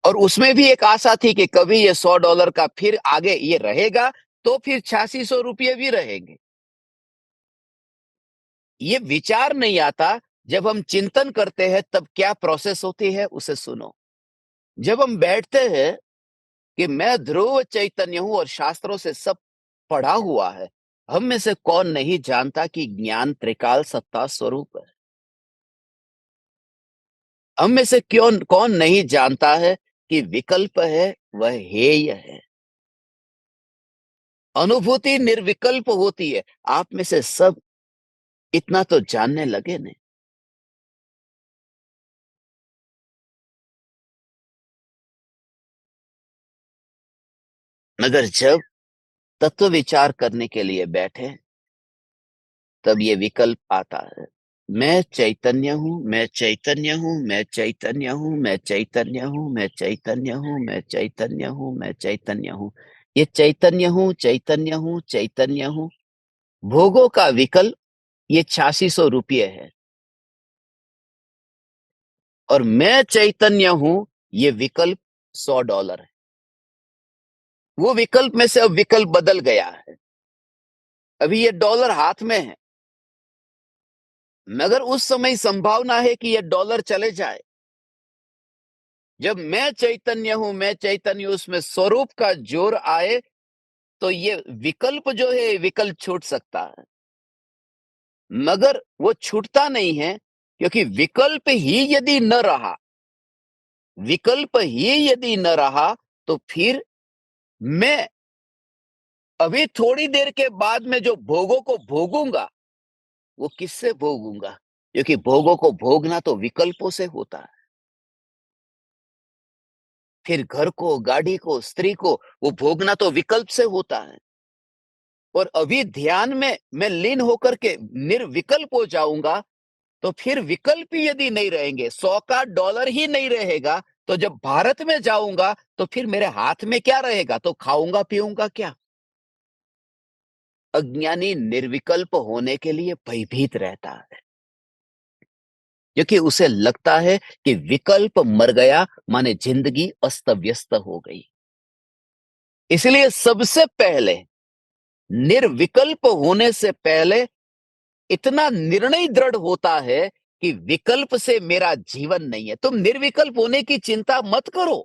और उसमें भी एक आशा थी कि कभी ये 100 डॉलर का फिर आगे ये रहेगा, तो फिर 8600 रुपये भी रहेंगे। ये विचार नहीं आता, जब हम चिंतन करते हैं तब क्या प्रोसेस होती है उसे सुनो। जब हम बैठते हैं कि मैं ध्रुव चैतन्य हूँ और शास्त्रों से सब पढ़ा हुआ है, हम में से कौन नहीं जानता कि ज्ञान त्रिकाल सत्ता स्वरूप है। हम में से क्यों कौन नहीं जानता है कि विकल्प है वह हेय है। अनुभूति निर्विकल्प होती है। आप में से सब इतना तो जानने लगे नहीं। मगर जब तत्व विचार करने के लिए बैठे, तब ये विकल्प आता है। मैं चैतन्य हूँ, मैं चैतन्य हूँ, मैं चैतन्य हूँ, मैं चैतन्य हूँ, मैं चैतन्य हूँ, मैं चैतन्य हूँ, मैं चैतन्य हूँ। ये चैतन्य हूँ, चैतन्य हूँ, चैतन्य हूँ। भोगों का विकल्प ये 8600 रुपये है और मैं चैतन्य हूँ, ये विकल्प 100 डॉलर है। वो विकल्प में से अब विकल्प बदल गया है। अभी ये डॉलर हाथ में है, मगर उस समय संभावना है कि ये डॉलर चले जाए। जब मैं चैतन्य हूं, मैं चैतन्य हूं, उसमें स्वरूप का जोर आए, तो ये विकल्प जो है विकल्प छूट सकता है, मगर वो छूटता नहीं है। क्योंकि विकल्प ही यदि न रहा, तो फिर मैं अभी थोड़ी देर के बाद में जो भोगों को भोगूंगा, वो किससे भोगूंगा? क्योंकि भोगों को भोगना तो विकल्पों से होता है। फिर घर को, गाड़ी को, स्त्री को वो भोगना तो विकल्प से होता है। और अभी ध्यान में मैं लीन होकर के निर्विकल्प हो जाऊंगा, तो फिर विकल्प ही यदि नहीं रहेंगे, 100 का डॉलर ही नहीं रहेगा, तो जब भारत में जाऊंगा तो फिर मेरे हाथ में क्या रहेगा? तो खाऊंगा पीऊंगा क्या? अज्ञानी निर्विकल्प होने के लिए भयभीत रहता है, क्योंकि उसे लगता है कि विकल्प मर गया माने जिंदगी अस्त व्यस्त हो गई। इसलिए सबसे पहले, निर्विकल्प होने से पहले इतना निर्णय दृढ़ होता है कि विकल्प से मेरा जीवन नहीं है। तुम निर्विकल्प होने की चिंता मत करो।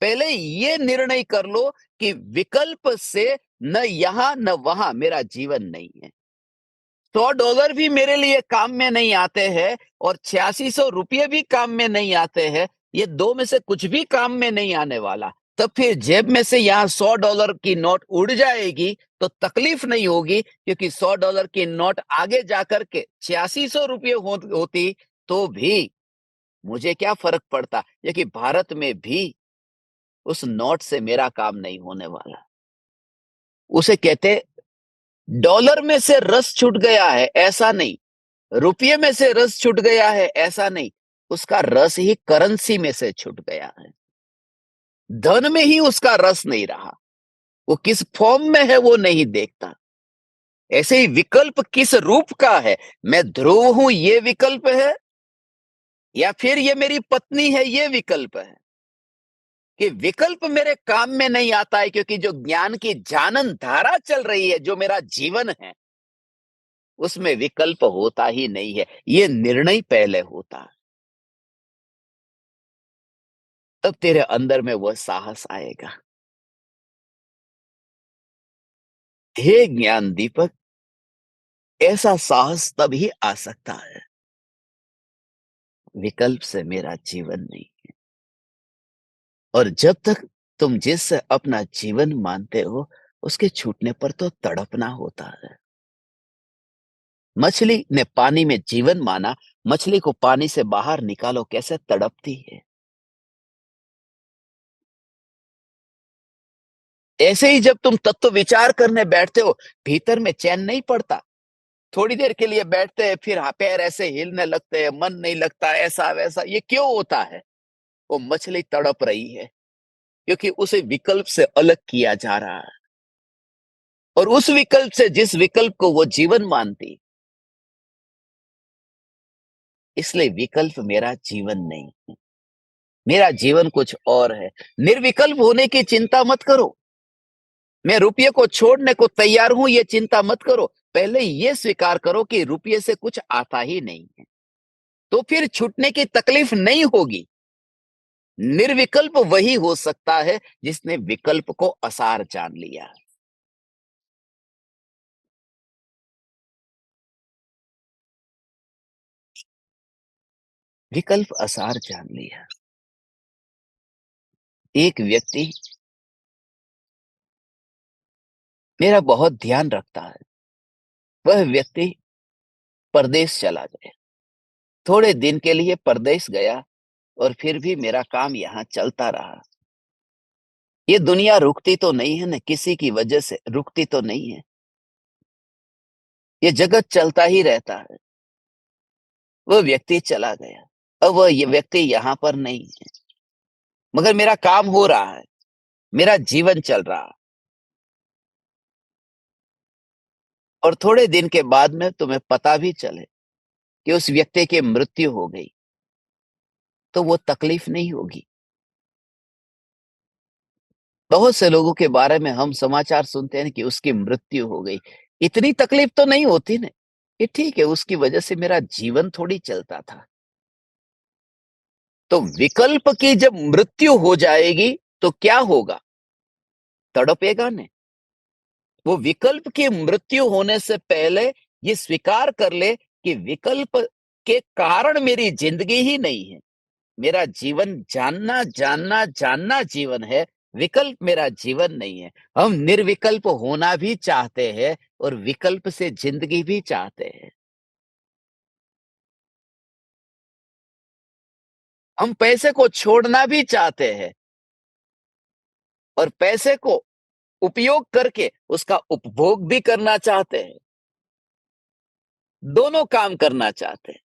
पहले ये निर्णय कर लो कि विकल्प से न यहां न वहां मेरा जीवन नहीं है। $100 भी मेरे लिए काम में नहीं आते हैं और 8600 रुपये भी काम में नहीं आते हैं। ये दो में से कुछ भी काम में नहीं आने वाला। तब फिर जेब में से यहाँ $100 की नोट उड़ जाएगी तो तकलीफ नहीं होगी, क्योंकि $100 की नोट आगे जाकर के 8600 रुपये होती तो भी मुझे क्या फर्क पड़ता, क्योंकि भारत में भी उस नोट से मेरा काम नहीं होने वाला। उसे कहते, डॉलर में से रस छूट गया है ऐसा नहीं, रुपये में से रस छूट गया है ऐसा नहीं, उसका रस ही करेंसी में से छूट गया है। धन में ही उसका रस नहीं रहा। वो किस फॉर्म में है वो नहीं देखता। ऐसे ही विकल्प किस रूप का है, मैं ध्रुव हूं ये विकल्प है, या फिर ये मेरी पत्नी है ये विकल्प है। कि विकल्प मेरे काम में नहीं आता है, क्योंकि जो ज्ञान की जानन धारा चल रही है, जो मेरा जीवन है, उसमें विकल्प होता ही नहीं है। ये निर्णय पहले होता है, तब तेरे अंदर में वह साहस आएगा। हे ज्ञान दीपक, ऐसा साहस तभी आ सकता है, विकल्प से मेरा जीवन नहीं। और जब तक तुम जिससे अपना जीवन मानते हो, उसके छूटने पर तो तड़पना होता है। मछली ने पानी में जीवन माना, मछली को पानी से बाहर निकालो कैसे तड़पती है। ऐसे ही जब तुम तत्व विचार करने बैठते हो, भीतर में चैन नहीं पड़ता। थोड़ी देर के लिए बैठते हैं, फिर पैर ऐसे हिलने लगते हैं, मन नहीं लगता, ऐसा वैसा। ये क्यों होता है? वो मछली तड़प रही है, क्योंकि उसे विकल्प से अलग किया जा रहा है। और उस विकल्प से, जिस विकल्प को वो जीवन मानती, इसलिए विकल्प मेरा जीवन नहीं है। मेरा जीवन कुछ और है। निर्विकल्प होने की चिंता मत करो। मैं रुपये को छोड़ने को तैयार हूं, ये चिंता मत करो। पहले ये स्वीकार करो कि रुपये से कुछ आता ही नहीं है, तो फिर छूटने की तकलीफ नहीं होगी। निर्विकल्प वही हो सकता है जिसने विकल्प को असार जान लिया। विकल्प असार जान लिया। एक व्यक्ति मेरा बहुत ध्यान रखता है। वह व्यक्ति परदेश चला गया। थोड़े दिन के लिए परदेश गया, और फिर भी मेरा काम यहाँ चलता रहा। ये दुनिया रुकती तो नहीं है ना, किसी की वजह से रुकती तो नहीं है। ये जगत चलता ही रहता है। वह व्यक्ति चला गया। अब वह ये व्यक्ति यहाँ पर नहीं है, मगर मेरा काम हो रहा है, मेरा जीवन चल रहा है। और थोड़े दिन के बाद में तुम्हें पता भी चले कि उस व्यक्ति की मृत्यु हो गई, तो वो तकलीफ नहीं होगी। बहुत से लोगों के बारे में हम समाचार सुनते हैं कि उसकी मृत्यु हो गई। इतनी तकलीफ तो नहीं होती ना, कि ठीक है, उसकी वजह से मेरा जीवन थोड़ी चलता था। तो विकल्प की जब मृत्यु हो जाएगी, तो क्या होगा? तड़पेगा ने। वो विकल्प की मृत्यु होने से पहले ये स्वीकार कर ले कि विकल्प के कारण मेरी जिंदगी ही नहीं है। मेरा जीवन जानना, जानना, जानना जीवन है, विकल्प मेरा जीवन नहीं है। हम निर्विकल्प होना भी चाहते हैं और विकल्प से जिंदगी भी चाहते हैं। हम पैसे को छोड़ना भी चाहते हैं और पैसे को उपयोग करके उसका उपभोग भी करना चाहते हैं। दोनों काम करना चाहते हैं।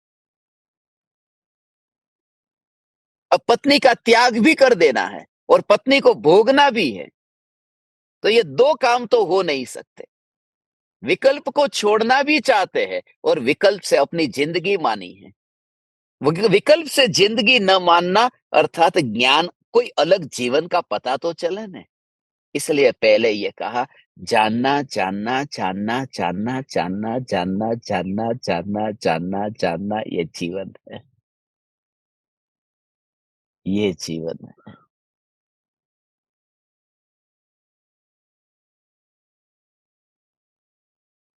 अब पत्नी का त्याग भी कर देना है और पत्नी को भोगना भी है, तो ये 2 काम तो हो नहीं सकते। विकल्प को छोड़ना भी चाहते हैं और विकल्प से अपनी जिंदगी मानी है। विकल्प से जिंदगी न मानना अर्थात ज्ञान कोई अलग जीवन का पता तो चले न। इसलिए पहले ये कहा, जानना, जानना, जानना, जानना, जानना, जानना, जानना, जानना, जानना, जानना, ये जीवन है, ये जीवन है।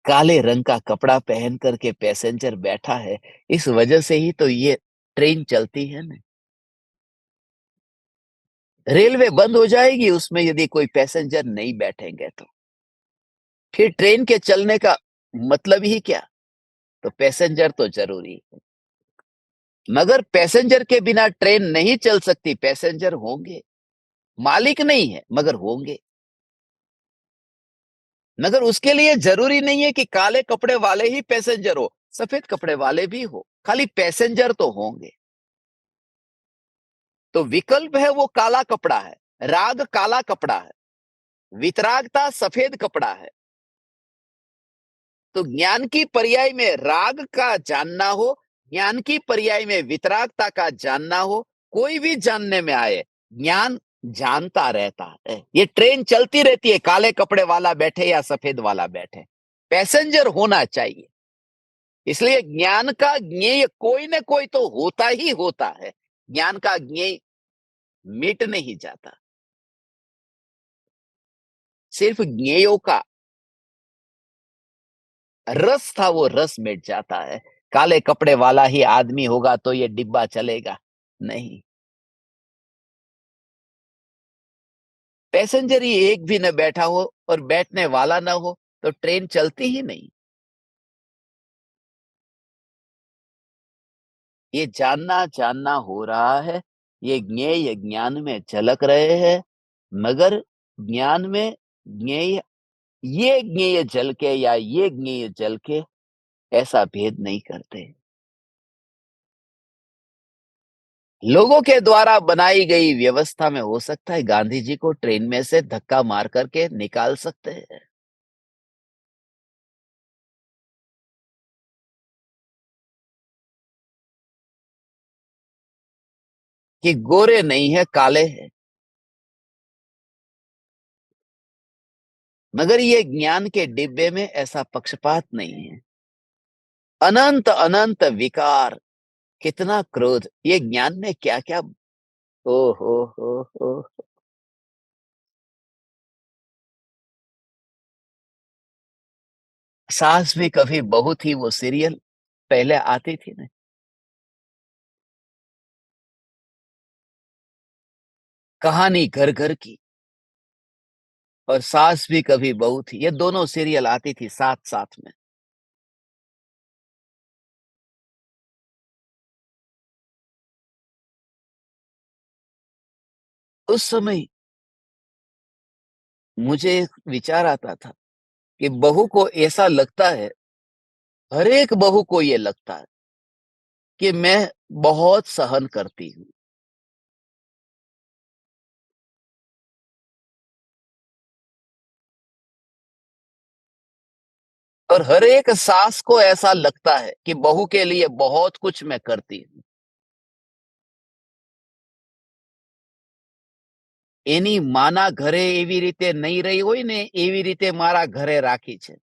काले रंग का कपड़ा पहन कर के पैसेंजर बैठा है, इस वजह से ही तो ये ट्रेन चलती है ना। रेलवे बंद हो जाएगी उसमें यदि कोई पैसेंजर नहीं बैठेंगे तो। फिर ट्रेन के चलने का मतलब ही क्या? तो पैसेंजर तो ज़रूरी है। मगर पैसेंजर के बिना ट्रेन नहीं चल सकती, पैसेंजर होंगे। मालिक नहीं है, मगर होंगे। मगर उसके लिए ज़रूरी नहीं है कि काले कपड़े वाले ही पैसेंजर हो, सफ़ेद कपड़े वाले भी हो, खाली पैसेंजर तो होंगे। तो विकल्प है वो काला कपड़ा है, राग काला कपड़ा है, वितरागता सफ़ेद कपड़ा है। तो ज्ञान की पर्याय में राग का जानना हो, ज्ञान की पर्याय में वितरागता का जानना हो, कोई भी जानने में आए, ज्ञान जानता रहता है। ये ट्रेन चलती रहती है, काले कपड़े वाला बैठे या सफेद वाला बैठे, पैसेंजर होना चाहिए। इसलिए ज्ञान का ज्ञेय कोई न कोई तो होता ही होता है। ज्ञान का ज्ञेय मिट नहीं जाता। सिर्फ ज्ञेयों का रस था, वो रस मिट जाता है। काले कपड़े वाला ही आदमी होगा तो ये डिब्बा चलेगा, नहीं। पैसेंजर ही एक भी न बैठा हो और बैठने वाला न हो, तो ट्रेन चलती ही नहीं। ये जानना-जानना हो रहा है, ये ज्ञेय ज्ञान में झलक रहे हैं, मगर ज्ञान में ज्ञेय ये ज्ञेय झलके या ये ज्ञेय झलके, ऐसा भेद नहीं करते। लोगों के द्वारा बनाई गई व्यवस्था में हो सकता है गांधी जी को ट्रेन में से धक्का मार करके निकाल सकते हैं। कि गोरे नहीं है, काले हैं। मगर ये ज्ञान के डिब्बे में ऐसा पक्षपात नहीं है। अनंत अनंत विकार, कितना क्रोध, ये ज्ञान में क्या-क्या। ओ हो। सास भी कभी बहू थी, वो सीरियल पहले आती थी ना। कहानी घर-घर की और सास भी कभी बहू थी, ये दोनों सीरियल आती थी साथ-साथ में। उस समय मुझे एक विचार आता था कि बहू को ऐसा लगता है, हर एक बहू को ये लगता है कि मैं बहुत सहन करती हूँ और हर एक सास को ऐसा लगता है कि बहू के लिए बहुत कुछ मैं करती हूँ। એની માના ઘરે એવી રીતે नहीं रही હોય ने એવી રીતે मारा घरे राखी છે।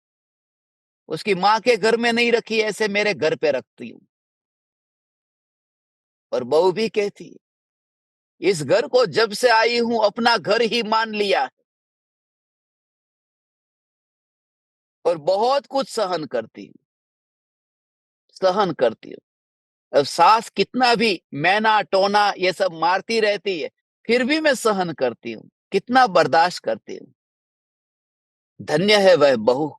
उसकी माँ के घर में नहीं रखी, ऐसे मेरे घर पे रखती हूँ। और बहू भी कहती है, इस घर को जब से आई हूँ अपना घर ही मान लिया और बहुत कुछ सहन करती हूँ। सहन करती हूँ। अब सास कितना भी मैना टोना ये सब मारती रहती है, फिर भी मैं सहन करती हूँ, कितना बर्दाश्त करती हूँ। धन्य है वह बहू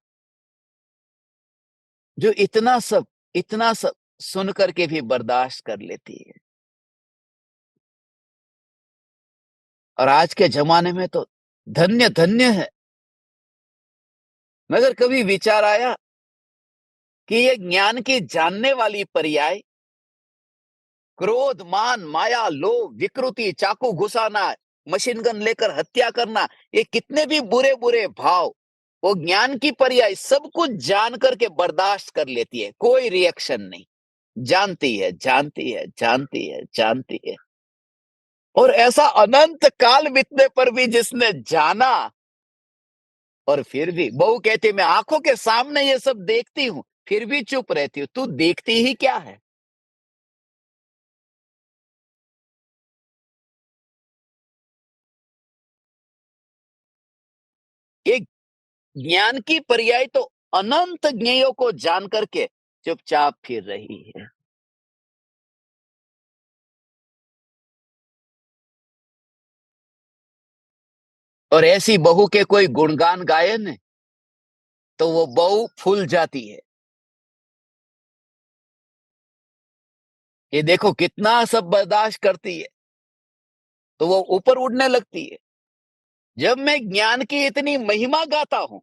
जो इतना सब सुन करके भी बर्दाश्त कर लेती है। और आज के जमाने में तो धन्य धन्य है। मगर कभी विचार आया कि ये ज्ञान की जानने वाली पर्याय क्रोध, मान, माया, लोभ, विकृति, चाकू घुसाना, मशीन गन लेकर हत्या करना, ये कितने भी बुरे-बुरे भाव, वो ज्ञान की पर्याय सब कुछ जान करके बर्दाश्त कर लेती है, कोई रिएक्शन नहीं। जानती है, जानती है, जानती है, जानती है। और ऐसा अनंत काल बीतने पर भी जिसने जाना और फिर भी बहू कहती है, मैं आंखों के सामने ये सब देखती हूँ, फिर भी चुप रहती हूँ। तू देखती ही क्या है? एक ज्ञान की पर्याय तो अनंत ज्ञेयों को जान करके चुपचाप फिर रही है। और ऐसी बहू के कोई गुणगान गाए न, तो वो बहू फूल जाती है। ये देखो कितना सब बर्दाश्त करती है, तो वो ऊपर उड़ने लगती है। जब मैं ज्ञान की इतनी महिमा गाता हूँ,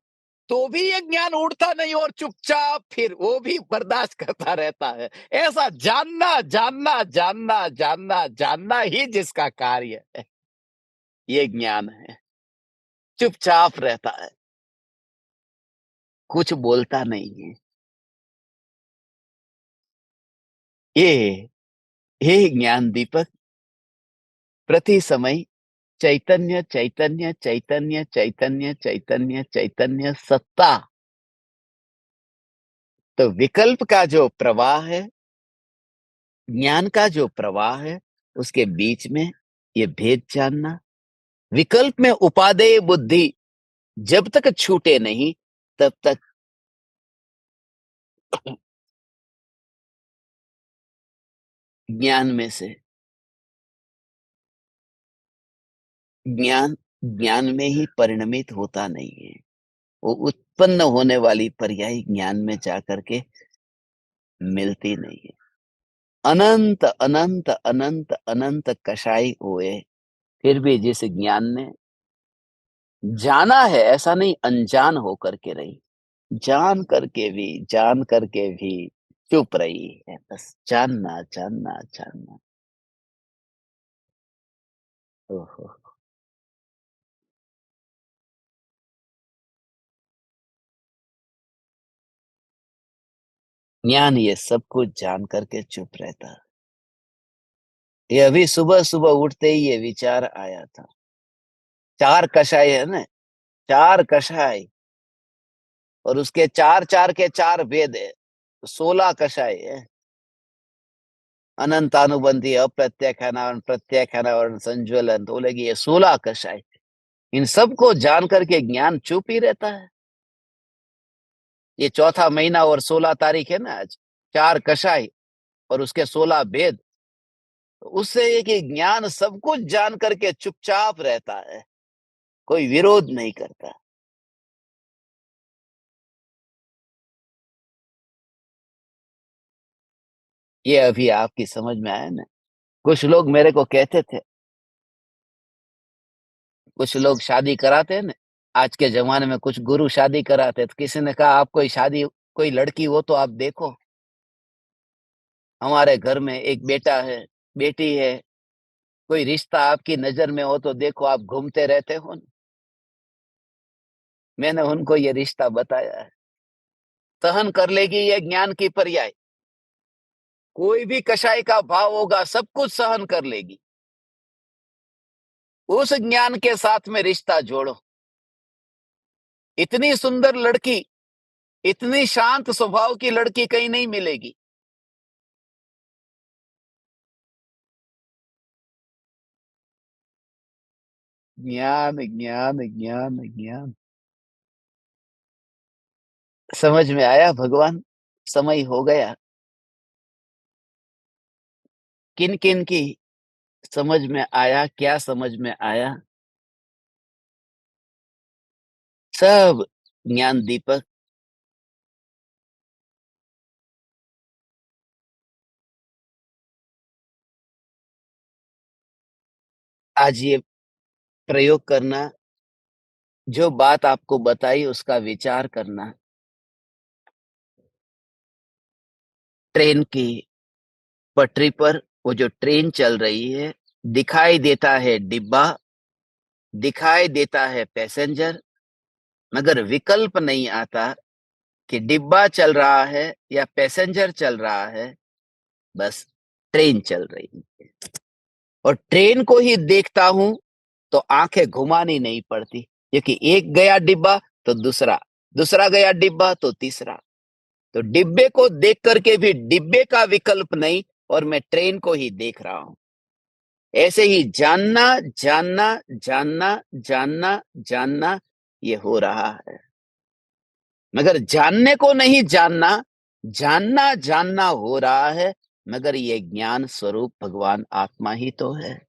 तो भी ये ज्ञान उड़ता नहीं और चुपचाप फिर वो भी बर्दाश्त करता रहता है। ऐसा जानना, जानना, जानना, जानना, जानना ही जिसका कार्य है, ये ज्ञान है। चुपचाप रहता है, कुछ बोलता नहीं है। ये हे ज्ञान दीपक, प्रति समय चैतन्य, चैतन्य, चैतन्य, चैतन्य, चैतन्य, चैतन्य सत्ता। तो विकल्प का जो प्रवाह है, ज्ञान का जो प्रवाह है, उसके बीच में ये भेद जानना, विकल्प में उपादेय बुद्धि जब तक छूटे नहीं, तब तक ज्ञान में से ज्ञान ज्ञान में ही परिणमित होता नहीं है। वो उत्पन्न होने वाली पर्याय ज्ञान में जाकर के मिलती नहीं है। अनंत, अनंत, अनंत, अनंत कषाय हुए, फिर भी जिस ज्ञान ने जाना है, ऐसा नहीं अनजान होकर के रही, जान करके भी चुप रही है। बस जानना, जानना, जानना। ओहो! ज्ञान ये सब कुछ जान करके चुप रहता है। ये अभी सुबह-सुबह उठते ही ये विचार आया था। 4 कषाय है ना, 4 कषाय और उसके 4-4 के 4 वेद है, 16 कषाय है। अनंतानुबंधी, अप्रत्याख्यान, प्रत्याख्यान, संज्वलन तो बोले कि ये 16 कषाय। इन सबको जान करके ज्ञान चुप ही रहता है। ये चौथा महीना और 16 तारीख है ना आज, 4 कषाय और उसके 16 भेद। तो उससे ये कि ज्ञान सब कुछ जान करके चुपचाप रहता है, कोई विरोध नहीं करता। ये अभी आपकी समझ में आया ना? कुछ लोग मेरे को कहते थे, कुछ लोग शादी कराते हैं ना, आज के ज़माने में कुछ गुरु शादी कराते हैं, तो किसी ने कहा आप कोई लड़की हो तो आप देखो, हमारे घर में एक बेटा है, बेटी है, कोई रिश्ता आपकी नज़र में हो तो देखो, आप घूमते रहते हो ना। मैंने उनको ये रिश्ता बताया है। सहन कर लेगी ये ज्ञान की पर्याय, कोई भी कषाय का भाव होगा, सब कुछ सहन कर लेगी। उस ज्ञान के साथ में रिश्ता जोड़ो। इतनी सुंदर लड़की, इतनी शांत स्वभाव की लड़की कहीं नहीं मिलेगी। ज्ञान, ज्ञान, ज्ञान, ज्ञान। समझ में आया भगवान? समय हो गया। किन-किन की समझ में आया, क्या समझ में आया, सब ज्ञान दीपक आज ये प्रयोग करना, जो बात आपको बताई उसका विचार करना, ट्रेन की पटरी पर वो जो ट्रेन चल रही है, दिखाई देता है डिब्बा, दिखाई देता है पैसेंजर, मगर विकल्प नहीं आता कि डिब्बा चल रहा है या पैसेंजर चल रहा है, बस ट्रेन चल रही है। और ट्रेन को ही देखता हूँ, तो आँखें घुमानी नहीं पड़ती, क्योंकि एक गया डिब्बा तो दूसरा, दूसरा गया डिब्बा तो तीसरा। तो डिब्बे को देख कर के भी डिब्बे का विकल्प नहीं और मैं ट्रेन को ही देख रहा हूँ। ऐसे ही जानना, जानना, जानना, जानना, जानना ये हो रहा है। मगर जानने को नहीं जानना, जानना जानना हो रहा है, मगर ये ज्ञान स्वरूप भगवान आत्मा ही तो है,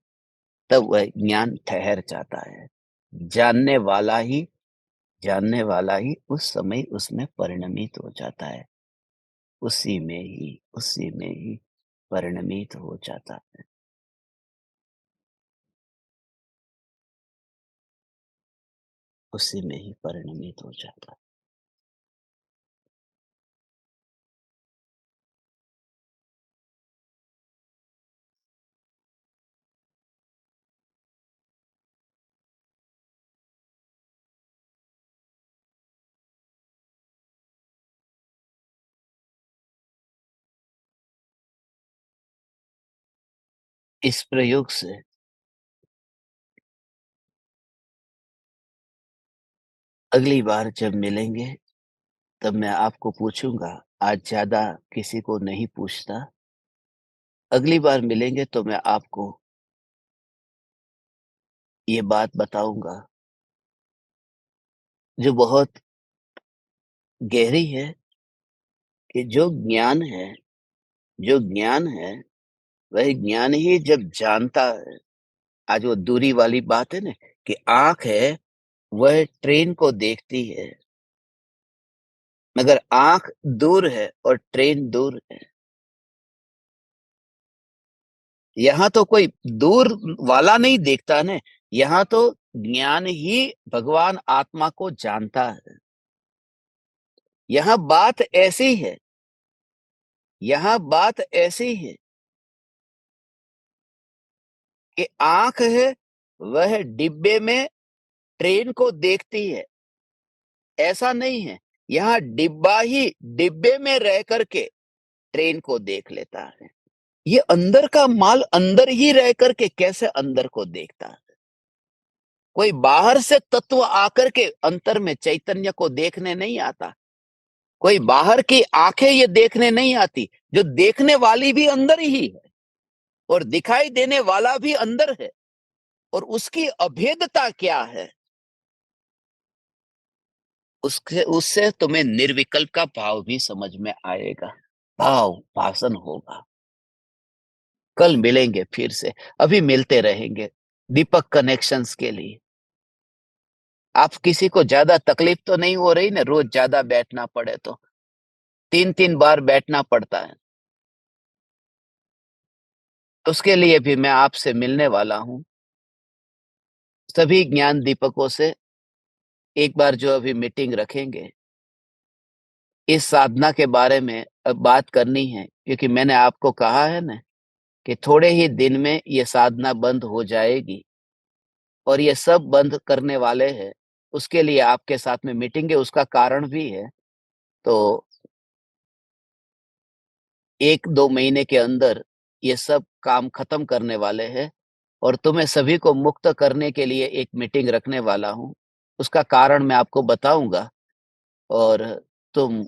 तब वह ज्ञान ठहर जाता है। जानने वाला ही जानने वाला ही उस समय उसमें परिणमित हो जाता है। उसी में ही परिणमित हो जाता है। उसी में ही परिणमित हो जाता है। इस प्रयोग से अगली बार जब मिलेंगे, तब मैं आपको पूछूँगा, आज ज़्यादा किसी को नहीं पूछता। अगली बार मिलेंगे तो मैं आपको ये बात बताऊँगा, जो बहुत गहरी है, कि जो ज्ञान है, वह ज्ञान ही जब जानता है। आज वो दूरी वाली बात है ना, कि आँख है, वह ट्रेन को देखती है, मगर आँख दूर है और ट्रेन दूर है। यहाँ तो कोई दूर वाला नहीं देखता ना, यहाँ तो ज्ञान ही भगवान आत्मा को जानता है। यहाँ बात ऐसी है, यहाँ बात ऐसी है कि आँख है, वह डिब्बे में ट्रेन को देखती है, ऐसा नहीं है। यहाँ डिब्बा ही डिब्बे में रह कर के ट्रेन को देख लेता है। ये अंदर का माल अंदर ही रह कर के कैसे अंदर को देखता है? कोई बाहर से तत्व आकर के अंतर में चैतन्य को देखने नहीं आता। कोई बाहर की आंखें ये देखने नहीं आती, जो देखने वाली भी अंदर ही है और दिखाई देने वाला भी अंदर है। और उसकी अभेदता क्या है? उसके उससे तुम्हें निर्विकल्प का भाव भी समझ में आएगा। भाव भाषण होगा। कल मिलेंगे फिर से, अभी मिलते रहेंगे दीपक कनेक्शंस के लिए। आप किसी को ज्यादा तकलीफ तो नहीं हो रही ना, रोज ज्यादा बैठना पड़े तो? 3-3 बार बैठना पड़ता है। उसके लिए भी मैं आपसे मिलने वाला हूँ। सभी ज्ञान दीपकों से एक बार जो अभी मीटिंग रखेंगे, इस साधना के बारे में अब बात करनी है, क्योंकि मैंने आपको कहा है ना, कि थोड़े ही दिन में ये साधना बंद हो जाएगी और ये सब बंद करने वाले हैं। उसके लिए आपके साथ में मीटिंग है, उसका कारण भी है। तो 1-2 महीने के अंदर ये सब काम खत्म करने वाले हैं और तुम्हें सभी को मुक्त करने के लिए एक मीटिंग रखने वाला हूँ। उसका कारण मैं आपको बताऊँगा और तुम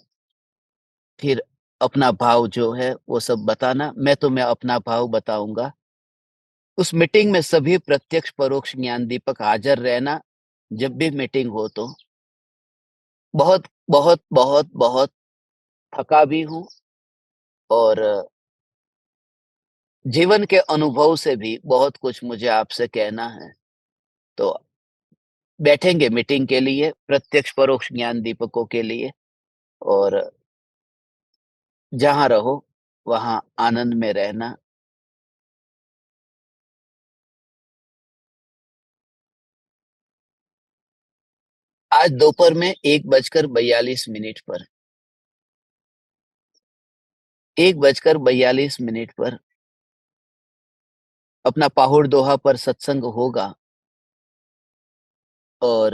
फिर अपना भाव जो है वो सब बताना, मैं तुम्हें अपना भाव बताऊँगा। उस मीटिंग में सभी प्रत्यक्ष परोक्ष ज्ञान दीपक हाज़िर रहना, जब भी मीटिंग हो तो। बहुत, बहुत, बहुत, बहुत थका भी हूँ और जीवन के अनुभव से भी बहुत कुछ मुझे आपसे कहना है। तो बैठेंगे मीटिंग के लिए, प्रत्यक्ष परोक्ष ज्ञान दीपकों के लिए, और जहाँ रहो, वहाँ आनंद में रहना। आज दोपहर में 1:42 पर 1:42 पर अपना पाहुड़ दोहा पर सत्संग होगा, और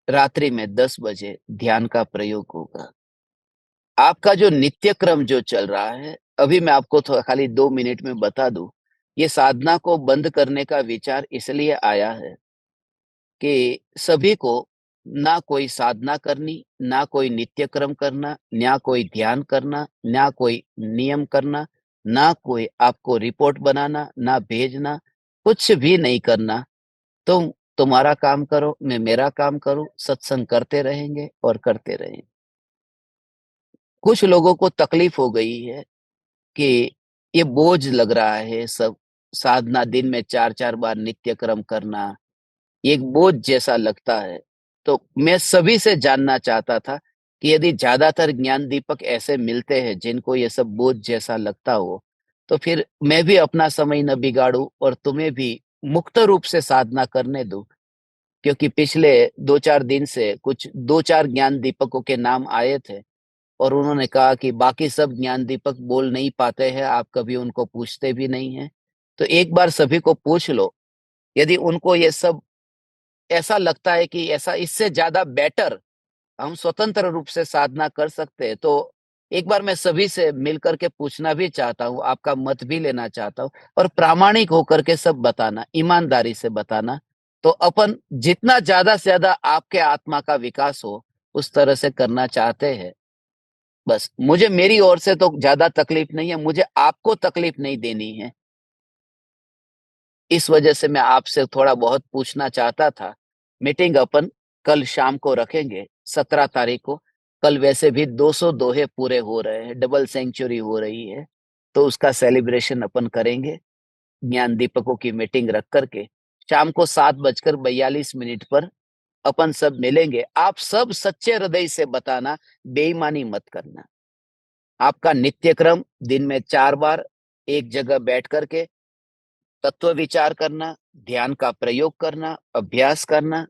रात्रि में 10 बजे ध्यान का प्रयोग होगा। आपका जो नित्य क्रम जो चल रहा है, अभी मैं आपको खाली 2 मिनट में बता दूँ, ये साधना को बंद करने का विचार इसलिए आया है कि सभी को ना कोई साधना करनी, ना कोई नित्य क्रम करना, ना कोई ध्यान करना, ना कोई नियम करना, ना कोई आपको रिपोर्ट बनाना, ना भेजना, कुछ भी नहीं करना। तुम तुम्हारा काम करो, मैं मेरा काम करूँ, सत्संग करते रहेंगे और करते रहेंगे। कुछ लोगों को तकलीफ हो गई है कि ये बोझ लग रहा है सब, साधना दिन में 4-4 बार नित्य क्रम करना, ये एक बोझ जैसा लगता है। तो मैं सभी से जानना चाहता था कि यदि ज़्यादातर ज्ञान दीपक ऐसे मिलते हैं जिनको ये सब बोझ जैसा लगता हो, तो फिर मैं भी अपना समय न बिगाड़ूँ और तुम्हें भी मुक्त रूप से साधना करने दूँ। क्योंकि पिछले 2-4 दिन से कुछ 2-4 ज्ञान दीपकों के नाम आए थे, और उन्होंने कहा कि बाकी सब ज्ञान दीपक बोल नहीं पाते हैं, आप कभी उनको पूछते भी नहीं हैं। तो एक बार सभी को पूछ लो, यदि उनको ये सब ऐसा लगता है कि ऐसा इससे ज़्यादा बेटर हम स्वतंत्र रूप से साधना कर सकते हैं, तो एक बार मैं सभी से मिल कर के पूछना भी चाहता हूँ, आपका मत भी लेना चाहता हूँ, और प्रामाणिक होकर के सब बताना, ईमानदारी से बताना। तो अपन जितना ज़्यादा से ज़्यादा आपके आत्मा का विकास हो, उस तरह से करना चाहते हैं। बस मुझे मेरी ओर से तो ज़्यादा तकलीफ नहीं है, मुझे आपको तकलीफ नहीं देनी है। इस वजह से मैं आपसे थोड़ा बहुत पूछना चाहता था। मीटिंग अपन कल शाम को रखेंगे, 17 तारीख को। कल वैसे भी 200 दोहे पूरे हो रहे हैं, डबल सेंचुरी हो रही है, तो उसका सेलिब्रेशन अपन करेंगे। ज्ञान दीपकों की मीटिंग रख कर के शाम को 7:42 पर अपन सब मिलेंगे। आप सब सच्चे हृदय से बताना, बेईमानी मत करना। आपका नित्य क्रम दिन में 4 बार एक जगह बैठ कर के तत्व विचार करना, ध्यान का प्रयोग करना, अभ्यास करना,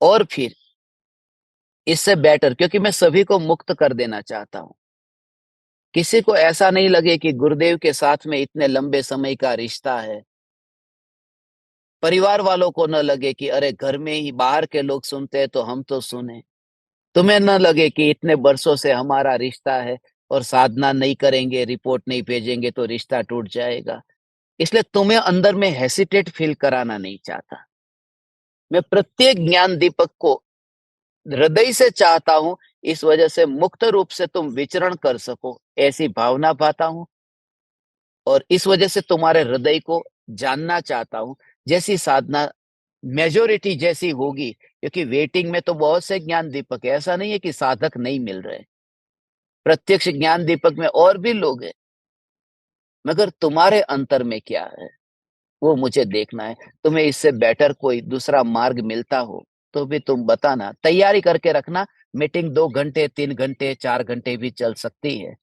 और फिर इससे बेटर, क्योंकि मैं सभी को मुक्त कर देना चाहता हूँ। किसी को ऐसा नहीं लगे कि गुरुदेव के साथ में इतने लंबे समय का रिश्ता है। परिवार वालों को न लगे कि अरे घर में ही बाहर के लोग सुनते हैं तो हम तो सुने। तुम्हें न लगे कि इतने बरसों से हमारा रिश्ता है, और साधना नहीं करेंगे, रिपोर्ट नहीं भेजेंगे तो रिश्ता टूट जाएगा। इसलिए तुम्हें अंदर में हेसिटेट फील कराना नहीं चाहता। मैं प्रत्येक ज्ञान दीपक को हृदय से चाहता हूँ, इस वजह से मुक्त रूप से तुम विचरण कर सको, ऐसी भावना पाता हूँ, और इस वजह से तुम्हारे हृदय को जानना चाहता हूँ। जैसी साधना मेजॉरिटी जैसी होगी, क्योंकि वेटिंग में तो बहुत से ज्ञान दीपक है, ऐसा नहीं है कि साधक नहीं मिल रहे। प्रत्यक्ष ज्ञान दीपक में और भी लोग हैं, मगर तुम्हारे अंतर में क्या है, वो मुझे देखना है। तुम्हें इससे बेटर कोई दूसरा मार्ग मिलता हो, तो भी तुम बताना, तैयारी करके रखना। मीटिंग 2 घंटे, 3 घंटे, 4 घंटे भी चल सकती है।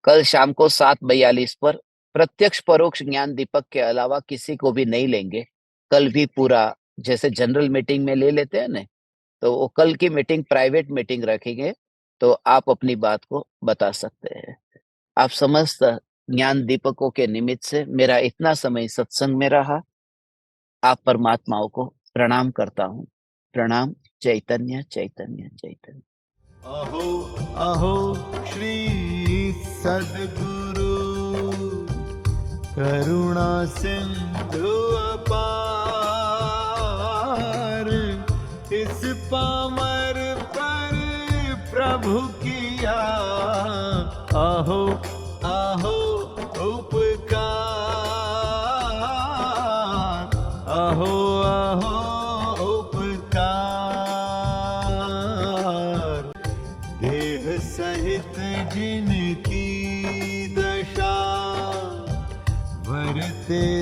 कल शाम को 7:42 पर प्रत्यक्ष परोक्ष ज्ञान दीपक के अलावा किसी को भी नहीं लेंगे। कल भी पूरा जैसे जनरल मीटिंग में ले लेते हैं ना, तो वो कल की मीटिंग प्राइवेट मीटिंग रखेंगे, तो आप अपनी बात को बता सकते हैं। आप समस्त ज्ञान दीपकों के निमित्त से मेरा इतना समय सत्संग में रहा, आप परमात्माओं को प्रणाम करता हूँ। प्रणाम। चैतन्य, चैतन्य, चैतन्य। अहो अहो श्री सद्गुरु करुणा सिंधु अपार, इस पामर पर प्रभु किया अहो अहो उपकार, अहो अहो उपकार। देह सहित जिनकी दशा तेरे